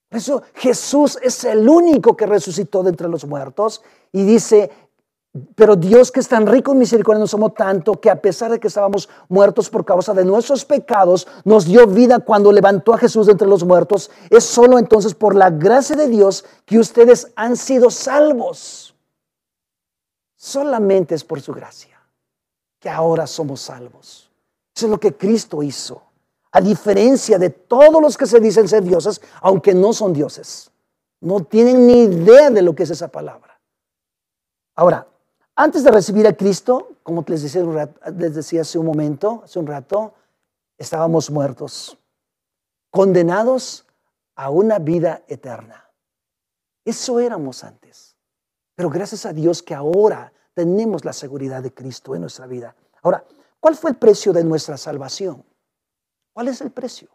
Por eso Jesús es el único que resucitó de entre los muertos. Y dice, pero Dios, que es tan rico en misericordia, nos amó tanto que a pesar de que estábamos muertos por causa de nuestros pecados, nos dio vida cuando levantó a Jesús de entre los muertos. Es solo entonces por la gracia de Dios que ustedes han sido salvos. Solamente es por su gracia que ahora somos salvos. Eso es lo que Cristo hizo. A diferencia de todos los que se dicen ser dioses, aunque no son dioses. No tienen ni idea de lo que es esa palabra. Ahora, antes de recibir a Cristo, como les decía hace un rato, estábamos muertos, condenados a una vida eterna. Eso éramos antes. Pero gracias a Dios que ahora tenemos la seguridad de Cristo en nuestra vida. Ahora, ¿cuál fue el precio de nuestra salvación? ¿Cuál es el precio?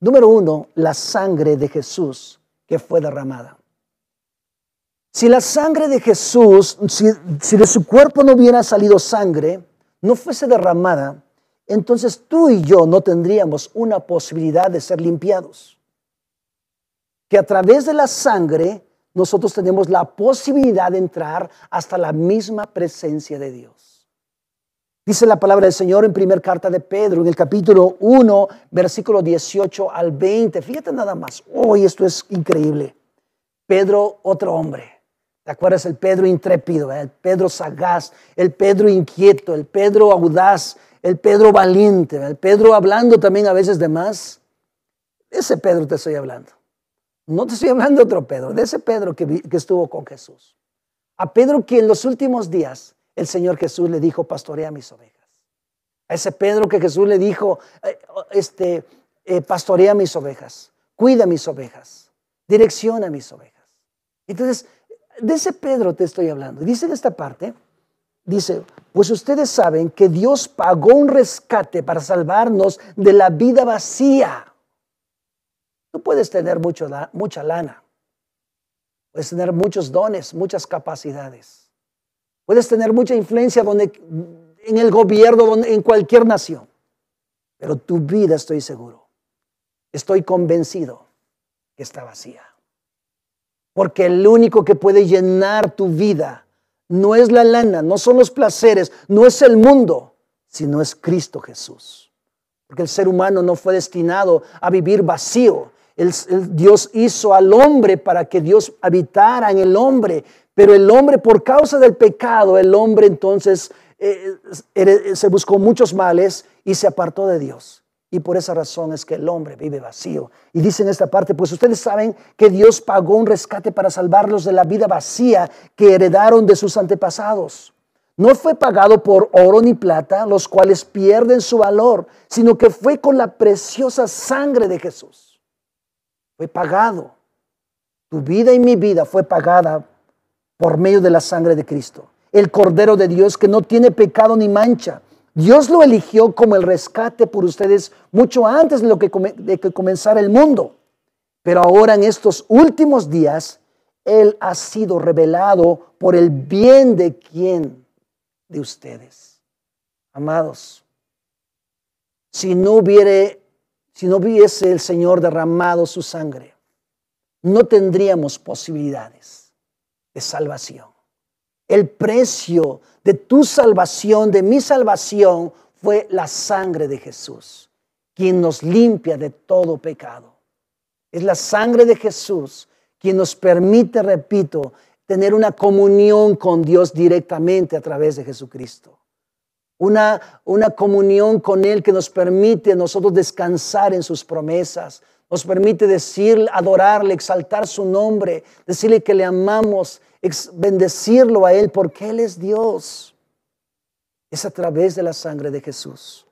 Número 1, la sangre de Jesús que fue derramada. Si la sangre de Jesús, si de su cuerpo no hubiera salido sangre, no fuese derramada, entonces tú y yo no tendríamos una posibilidad de ser limpiados. Que a través de la sangre nosotros tenemos la posibilidad de entrar hasta la misma presencia de Dios. Dice la palabra del Señor en primera carta de Pedro, en el capítulo 1, versículo 18 al 20. Fíjate nada más. Esto es increíble. Pedro, otro hombre. ¿Te acuerdas? El Pedro intrépido, el Pedro sagaz, el Pedro inquieto, el Pedro audaz, el Pedro valiente, el Pedro hablando también a veces de más. Ese Pedro te estoy hablando. No te estoy hablando de otro Pedro, de ese Pedro que estuvo con Jesús. A Pedro que en los últimos días el Señor Jesús le dijo, pastorea mis ovejas. A ese Pedro que Jesús le dijo, pastorea mis ovejas, cuida mis ovejas, direcciona mis ovejas. Entonces, de ese Pedro te estoy hablando. Dice en esta parte, dice, pues ustedes saben que Dios pagó un rescate para salvarnos de la vida vacía. Tú puedes tener mucha lana, puedes tener muchos dones, muchas capacidades, puedes tener mucha influencia en el gobierno, en cualquier nación, pero tu vida, estoy seguro, estoy convencido que está vacía. Porque el único que puede llenar tu vida no es la lana, no son los placeres, no es el mundo, sino es Cristo Jesús. Porque el ser humano no fue destinado a vivir vacío. Dios hizo al hombre para que Dios habitara en el hombre, pero el hombre, por causa del pecado, el hombre entonces se buscó muchos males y se apartó de Dios. Y por esa razón es que el hombre vive vacío. Y dice en esta parte, pues ustedes saben que Dios pagó un rescate para salvarlos de la vida vacía que heredaron de sus antepasados. No fue pagado por oro ni plata, los cuales pierden su valor, sino que fue con la preciosa sangre de Jesús. Fue pagado. Tu vida y mi vida fue pagada por medio de la sangre de Cristo. El Cordero de Dios que no tiene pecado ni mancha. Dios lo eligió como el rescate por ustedes mucho antes de que comenzara el mundo. Pero ahora en estos últimos días, Él ha sido revelado por el bien de ¿quién? De ustedes. Amados, si no hubiese el Señor derramado su sangre, no tendríamos posibilidades de salvación. El precio de tu salvación, de mi salvación, fue la sangre de Jesús, quien nos limpia de todo pecado. Es la sangre de Jesús quien nos permite, repito, tener una comunión con Dios directamente a través de Jesucristo. Una comunión con Él que nos permite a nosotros descansar en sus promesas. Nos permite adorarle, exaltar su nombre, decirle que le amamos, bendecirlo a Él porque Él es Dios. Es a través de la sangre de Jesús.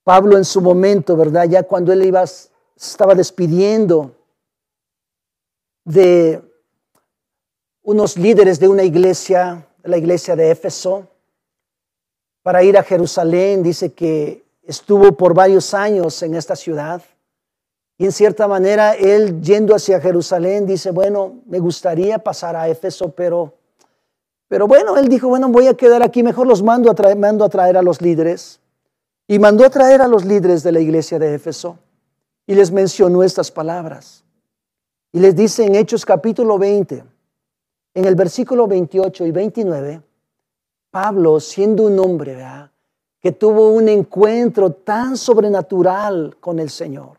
Pablo en su momento, ¿verdad? Ya cuando él estaba despidiendo de unos líderes de una iglesia, la iglesia de Éfeso, para ir a Jerusalén, dice que estuvo por varios años en esta ciudad. Y en cierta manera, él yendo hacia Jerusalén, dice, bueno, me gustaría pasar a Éfeso, pero bueno, él dijo, bueno, voy a quedar aquí, mejor mando a traer a los líderes. Y mandó a traer a los líderes de la iglesia de Éfeso y les mencionó estas palabras. Y les dice en Hechos capítulo 20, en el versículo 28 y 29, Pablo, siendo un hombre, ¿verdad?, que tuvo un encuentro tan sobrenatural con el Señor,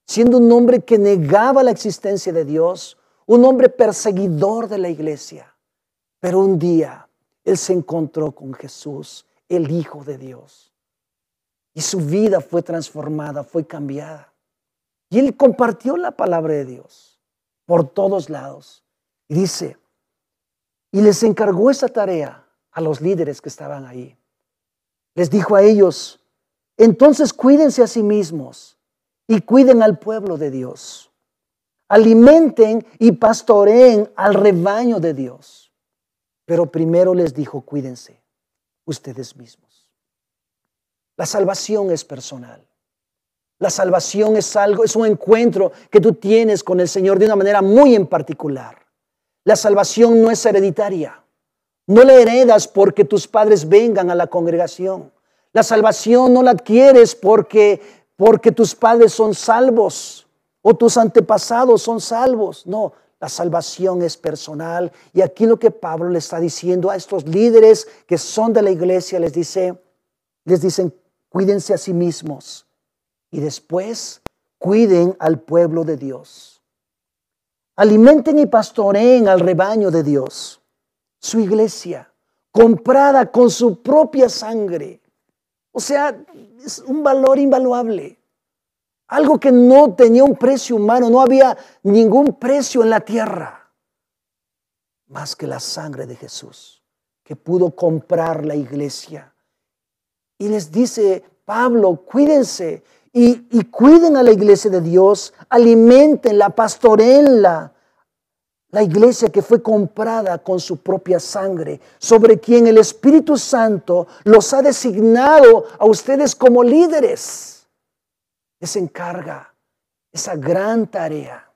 siendo un hombre que negaba la existencia de Dios, un hombre perseguidor de la iglesia, Pero un día él se encontró con Jesús, el Hijo de Dios. Y su vida fue transformada, fue cambiada. Y él compartió la palabra de Dios por todos lados. Y dice, y les encargó esa tarea a los líderes que estaban ahí. Les dijo a ellos, entonces cuídense a sí mismos y cuiden al pueblo de Dios. Alimenten y pastoreen al rebaño de Dios. Pero primero les dijo, cuídense ustedes mismos. La salvación es personal. La salvación es un encuentro que tú tienes con el Señor de una manera muy en particular. La salvación no es hereditaria. No la heredas porque tus padres vengan a la congregación. La salvación no la adquieres porque tus padres son salvos o tus antepasados son salvos. No, la salvación es personal. Y aquí lo que Pablo le está diciendo a estos líderes que son de la iglesia, les dicen, cuídense a sí mismos y después cuiden al pueblo de Dios. Alimenten y pastoreen al rebaño de Dios, su iglesia, comprada con su propia sangre. O sea, es un valor invaluable. Algo que no tenía un precio humano, no había ningún precio en la tierra, más que la sangre de Jesús, que pudo comprar la iglesia. Y les dice Pablo, cuídense y cuiden a la iglesia de Dios, alimentenla, pastoreenla. La iglesia que fue comprada con su propia sangre, sobre quien el Espíritu Santo los ha designado a ustedes como líderes. Les encarga esa gran tarea.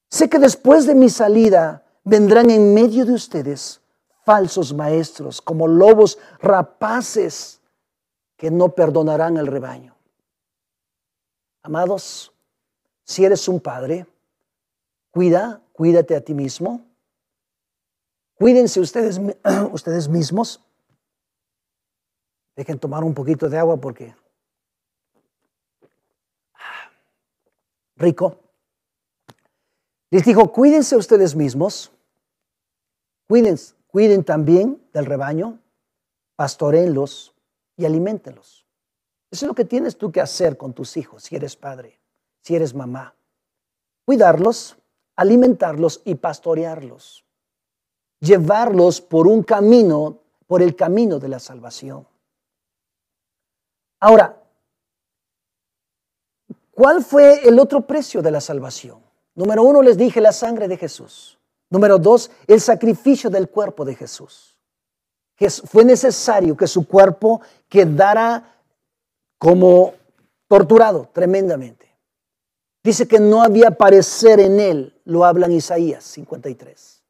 Sé que después de mi salida vendrán en medio de ustedes falsos maestros, como lobos rapaces que no perdonarán el rebaño. Amados, si eres un padre, cuídate a ti mismo. Cuídense ustedes mismos. Dejen tomar un poquito de agua porque rico. Les dijo, cuídense ustedes mismos. Cuiden también del rebaño. Pastoreenlos y aliméntenlos. Eso es lo que tienes tú que hacer con tus hijos, si eres padre, si eres mamá. Cuidarlos, alimentarlos y pastorearlos. Llevarlos por el camino de la salvación. Ahora, ¿cuál fue el otro precio de la salvación? Número 1, les dije, la sangre de Jesús. Número 2, el sacrificio del cuerpo de Jesús. Que fue necesario que su cuerpo quedara como torturado tremendamente. Dice que no había parecer en él, lo habla en Isaías 53.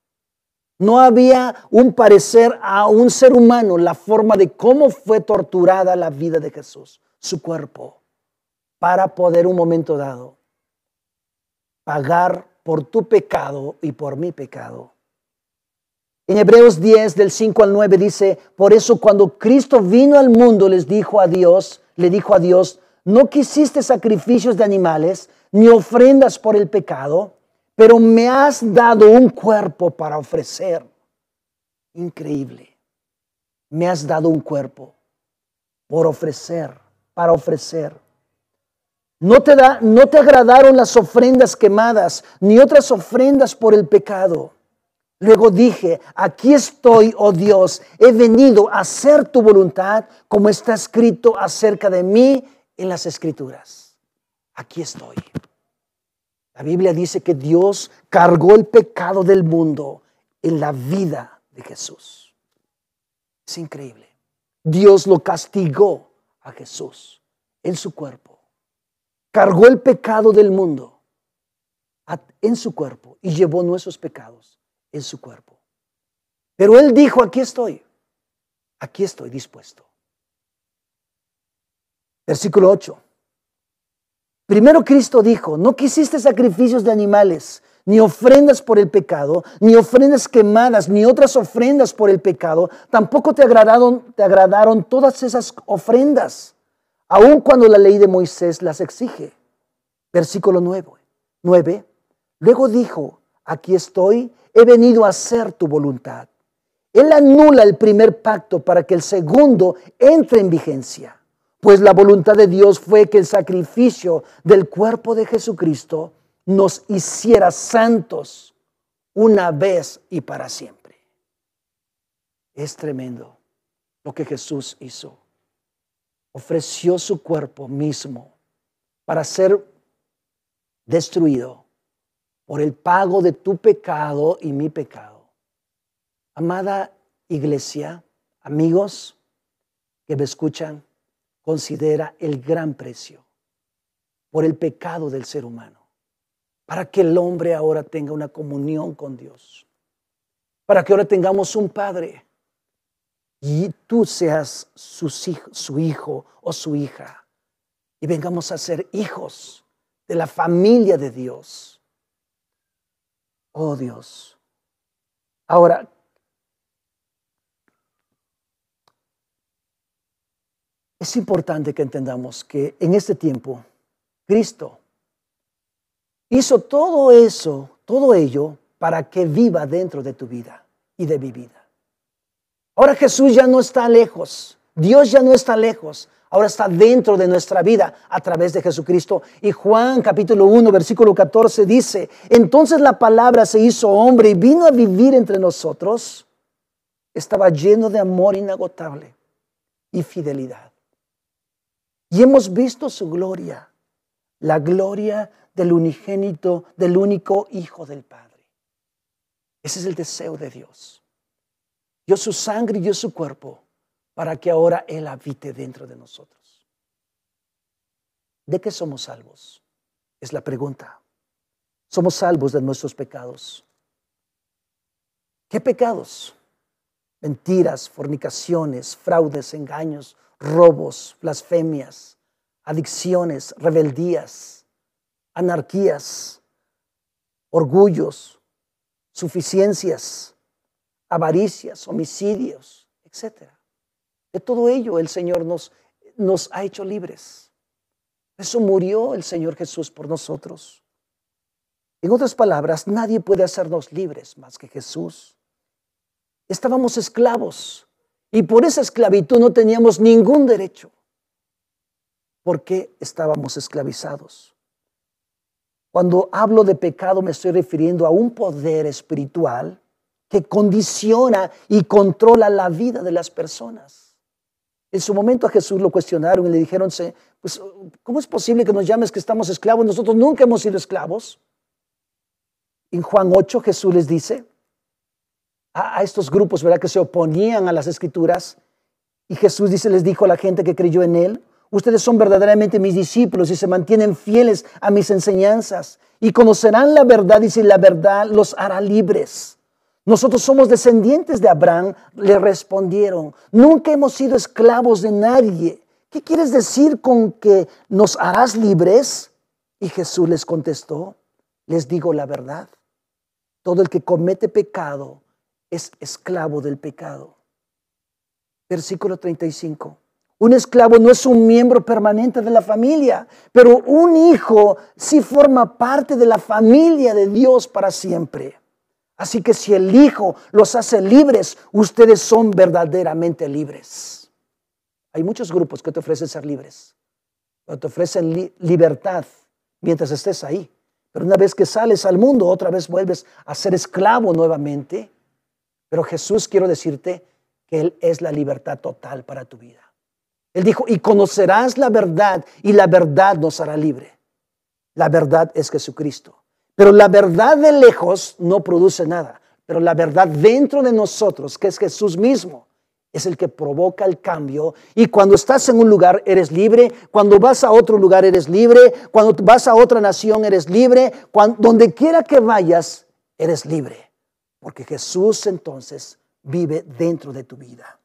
No había un parecer a un ser humano, la forma de cómo fue torturada la vida de Jesús, su cuerpo, para poder un momento dado pagar por tu pecado y por mi pecado. En Hebreos 10, del 5 al 9 dice, por eso cuando Cristo vino al mundo le dijo a Dios, no quisiste sacrificios de animales, ni ofrendas por el pecado, pero me has dado un cuerpo para ofrecer. Increíble. Me has dado un cuerpo para ofrecer. No te agradaron las ofrendas quemadas, ni otras ofrendas por el pecado. Luego dije, aquí estoy, oh Dios, he venido a hacer tu voluntad, como está escrito acerca de mí en las Escrituras. Aquí estoy. La Biblia dice que Dios cargó el pecado del mundo en la vida de Jesús. Es increíble. Dios lo castigó a Jesús en su cuerpo. Cargó el pecado del mundo en su cuerpo y llevó nuestros pecados en su cuerpo. Pero Él dijo, aquí estoy dispuesto. Versículo 8. Primero Cristo dijo, no quisiste sacrificios de animales, ni ofrendas por el pecado, ni ofrendas quemadas, ni otras ofrendas por el pecado. Tampoco te agradaron todas esas ofrendas, aun cuando la ley de Moisés las exige. Versículo 9. Luego dijo, aquí estoy, he venido a hacer tu voluntad. Él anula el primer pacto para que el segundo entre en vigencia, pues la voluntad de Dios fue que el sacrificio del cuerpo de Jesucristo nos hiciera santos una vez y para siempre. Es tremendo lo que Jesús hizo. Ofreció su cuerpo mismo para ser destruido por el pago de tu pecado y mi pecado. Amada iglesia, amigos que me escuchan, considera el gran precio por el pecado del ser humano, para que el hombre ahora tenga una comunión con Dios, para que ahora tengamos un Padre y tú seas su hijo o su hija y vengamos a ser hijos de la familia de Dios. Oh Dios. Ahora, es importante que entendamos que en este tiempo Cristo hizo todo ello para que viva dentro de tu vida y de mi vida. Ahora Jesús ya no está lejos, Dios ya no está lejos, ahora está dentro de nuestra vida a través de Jesucristo. Y Juan capítulo 1 versículo 14 dice, entonces la palabra se hizo hombre y vino a vivir entre nosotros. Estaba lleno de amor inagotable y fidelidad. Y hemos visto su gloria, la gloria del unigénito, del único Hijo del Padre. Ese es el deseo de Dios. Dio su sangre y dio su cuerpo para que ahora Él habite dentro de nosotros. ¿De qué somos salvos? Es la pregunta. Somos salvos de nuestros pecados. ¿Qué pecados? Mentiras, fornicaciones, fraudes, engaños, robos, blasfemias, adicciones, rebeldías, anarquías, orgullos, suficiencias, avaricias, homicidios, etc. De todo ello el Señor nos ha hecho libres. Eso murió el Señor Jesús por nosotros. En otras palabras, nadie puede hacernos libres más que Jesús. Estábamos esclavos y por esa esclavitud no teníamos ningún derecho. Porque estábamos esclavizados. Cuando hablo de pecado me estoy refiriendo a un poder espiritual que condiciona y controla la vida de las personas. En su momento a Jesús lo cuestionaron y le dijeron, pues, ¿cómo es posible que nos llames que estamos esclavos? Nosotros nunca hemos sido esclavos. En Juan 8 Jesús les dice a estos grupos, ¿verdad?, que se oponían a las Escrituras, y Jesús les dijo a la gente que creyó en Él, ustedes son verdaderamente mis discípulos y se mantienen fieles a mis enseñanzas y conocerán la verdad y si la verdad los hará libres. Nosotros somos descendientes de Abraham, le respondieron. Nunca hemos sido esclavos de nadie. ¿Qué quieres decir con que nos harás libres? Y Jesús les contestó, les digo la verdad. Todo el que comete pecado es esclavo del pecado. Versículo 35. Un esclavo no es un miembro permanente de la familia, pero un hijo sí forma parte de la familia de Dios para siempre. Así que si el Hijo los hace libres, ustedes son verdaderamente libres. Hay muchos grupos que te ofrecen ser libres, pero te ofrecen libertad mientras estés ahí. Pero una vez que sales al mundo, otra vez vuelves a ser esclavo nuevamente. Pero Jesús, quiero decirte que Él es la libertad total para tu vida. Él dijo, y conocerás la verdad, y la verdad nos hará libre. La verdad es Jesucristo. Pero la verdad de lejos no produce nada. Pero la verdad dentro de nosotros, que es Jesús mismo, es el que provoca el cambio. Y cuando estás en un lugar, eres libre. Cuando vas a otro lugar, eres libre. Cuando vas a otra nación, eres libre. Donde quiera que vayas, eres libre. Porque Jesús entonces vive dentro de tu vida.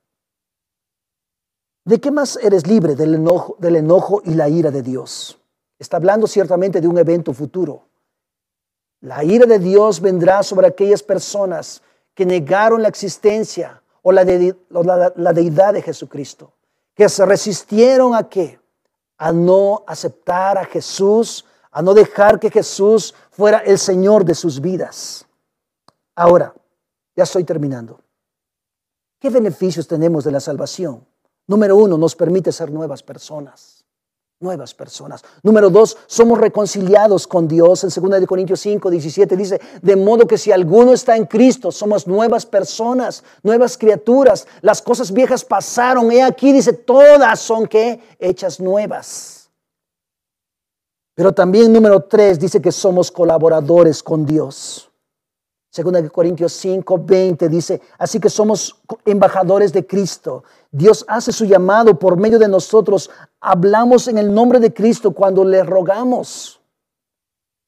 ¿De qué más eres libre? Del enojo y la ira de Dios. Está hablando ciertamente de un evento futuro. La ira de Dios vendrá sobre aquellas personas que negaron la existencia o la deidad de Jesucristo, que se resistieron ¿a qué? A no aceptar a Jesús, a no dejar que Jesús fuera el Señor de sus vidas. Ahora, ya estoy terminando. ¿Qué beneficios tenemos de la salvación? Número 1, nos permite ser nuevas personas. Nuevas personas. Número 2, somos reconciliados con Dios. En 2 Corintios 5, 17 dice, de modo que si alguno está en Cristo, somos nuevas personas, nuevas criaturas. Las cosas viejas pasaron. He aquí, dice, todas son ¿qué? Hechas nuevas. Pero también número 3 dice que somos colaboradores con Dios. 2 Corintios 5, 20 dice, así que somos embajadores de Cristo. Dios hace su llamado por medio de nosotros. Hablamos en el nombre de Cristo cuando les rogamos.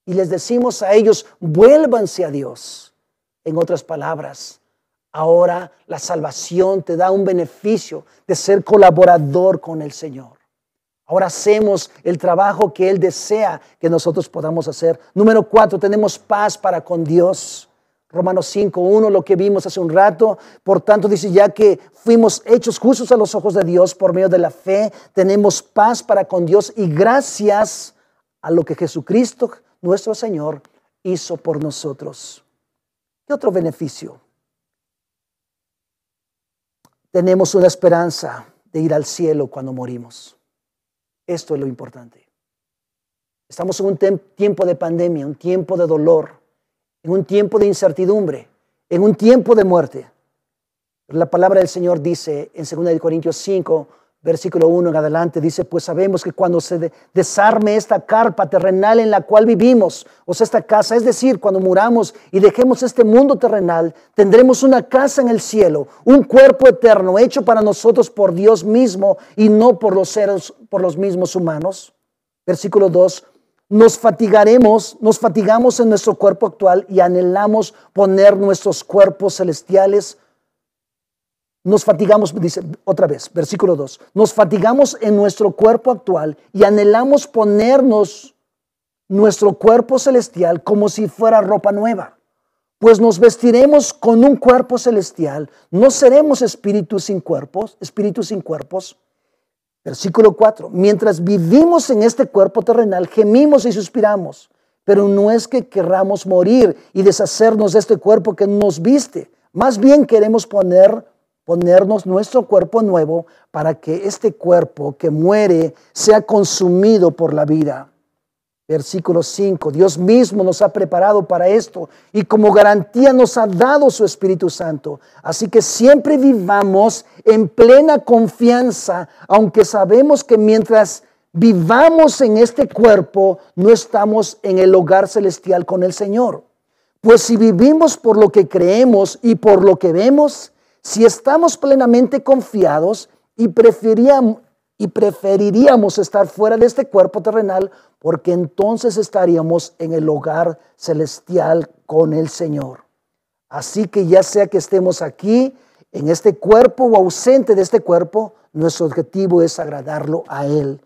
Y les decimos a ellos, vuélvanse a Dios. En otras palabras, ahora la salvación te da un beneficio de ser colaborador con el Señor. Ahora hacemos el trabajo que Él desea que nosotros podamos hacer. Número 4, tenemos paz para con Dios. Romanos 5:1, lo que vimos hace un rato. Por tanto, dice, ya que fuimos hechos justos a los ojos de Dios por medio de la fe, tenemos paz para con Dios y gracias a lo que Jesucristo, nuestro Señor, hizo por nosotros. ¿Qué otro beneficio? Tenemos una esperanza de ir al cielo cuando morimos. Esto es lo importante. Estamos en un tiempo de pandemia, un tiempo de dolor, en un tiempo de incertidumbre, en un tiempo de muerte. La palabra del Señor dice en 2 Corintios 5, versículo 1 en adelante, dice, pues sabemos que cuando se desarme esta carpa terrenal en la cual vivimos, o sea, esta casa, es decir, cuando muramos y dejemos este mundo terrenal, tendremos una casa en el cielo, un cuerpo eterno hecho para nosotros por Dios mismo y no por los seres, por los mismos humanos. Versículo 2, nos fatigamos en nuestro cuerpo actual y anhelamos poner nuestros cuerpos celestiales. Nos fatigamos, dice otra vez, versículo 2. Nos fatigamos en nuestro cuerpo actual y anhelamos ponernos nuestro cuerpo celestial como si fuera ropa nueva. Pues nos vestiremos con un cuerpo celestial, no seremos espíritus sin cuerpos. Versículo 4, mientras vivimos en este cuerpo terrenal, gemimos y suspiramos, pero no es que querramos morir y deshacernos de este cuerpo que nos viste. Más bien queremos ponernos nuestro cuerpo nuevo para que este cuerpo que muere sea consumido por la vida. Versículo 5, Dios mismo nos ha preparado para esto y como garantía nos ha dado su Espíritu Santo. Así que siempre vivamos en plena confianza, aunque sabemos que mientras vivamos en este cuerpo, no estamos en el hogar celestial con el Señor. Pues si vivimos por lo que creemos y por lo que vemos, si estamos plenamente confiados y preferiríamos estar fuera de este cuerpo terrenal, porque entonces estaríamos en el hogar celestial con el Señor. Así que ya sea que estemos aquí, en este cuerpo o ausente de este cuerpo, nuestro objetivo es agradarlo a Él.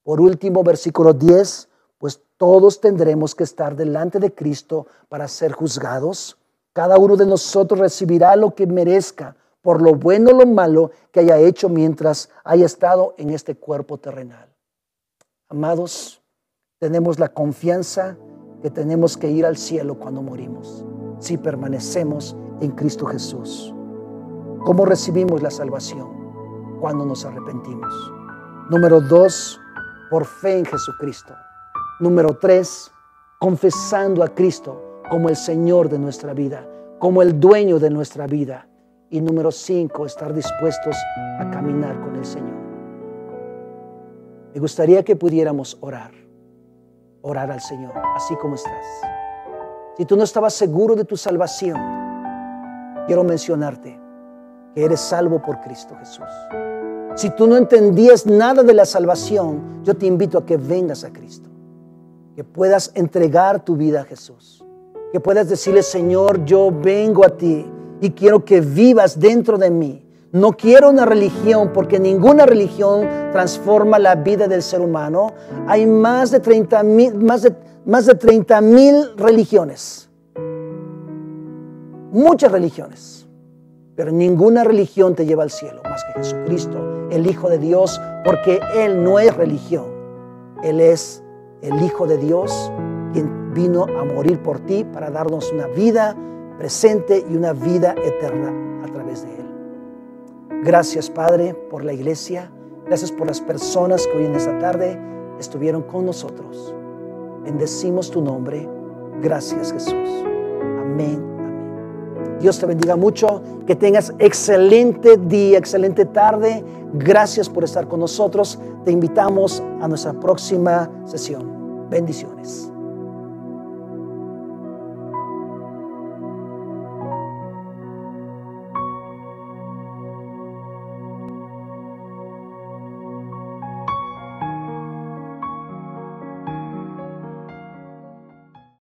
Por último, versículo 10, pues todos tendremos que estar delante de Cristo para ser juzgados. Cada uno de nosotros recibirá lo que merezca, por lo bueno o lo malo que haya hecho mientras haya estado en este cuerpo terrenal. Amados, tenemos la confianza que tenemos que ir al cielo cuando morimos, si permanecemos en Cristo Jesús. ¿Cómo recibimos la salvación? Cuando nos arrepentimos. Número 2, por fe en Jesucristo. Número 3, confesando a Cristo como el Señor de nuestra vida, como el dueño de nuestra vida. Y número 5, estar dispuestos a caminar con el Señor. Me gustaría que pudiéramos orar al Señor, así como estás. Si tú no estabas seguro de tu salvación, quiero mencionarte que eres salvo por Cristo Jesús. Si tú no entendías nada de la salvación, yo te invito a que vengas a Cristo, que puedas entregar tu vida a Jesús, que puedas decirle, Señor, yo vengo a ti y quiero que vivas dentro de mí. No quiero una religión, porque ninguna religión transforma la vida del ser humano. Hay más de 30,000 religiones. Muchas religiones. Pero ninguna religión te lleva al cielo más que Jesucristo, el Hijo de Dios, porque Él no es religión. Él es el Hijo de Dios, quien vino a morir por ti para darnos una vida presente y una vida eterna a través de Él. Gracias, Padre, por la iglesia. Gracias por las personas que hoy en esta tarde estuvieron con nosotros. Bendecimos tu nombre. Gracias, Jesús. Amén. Amén. Dios te bendiga mucho. Que tengas excelente día, excelente tarde. Gracias por estar con nosotros. Te invitamos a nuestra próxima sesión. Bendiciones.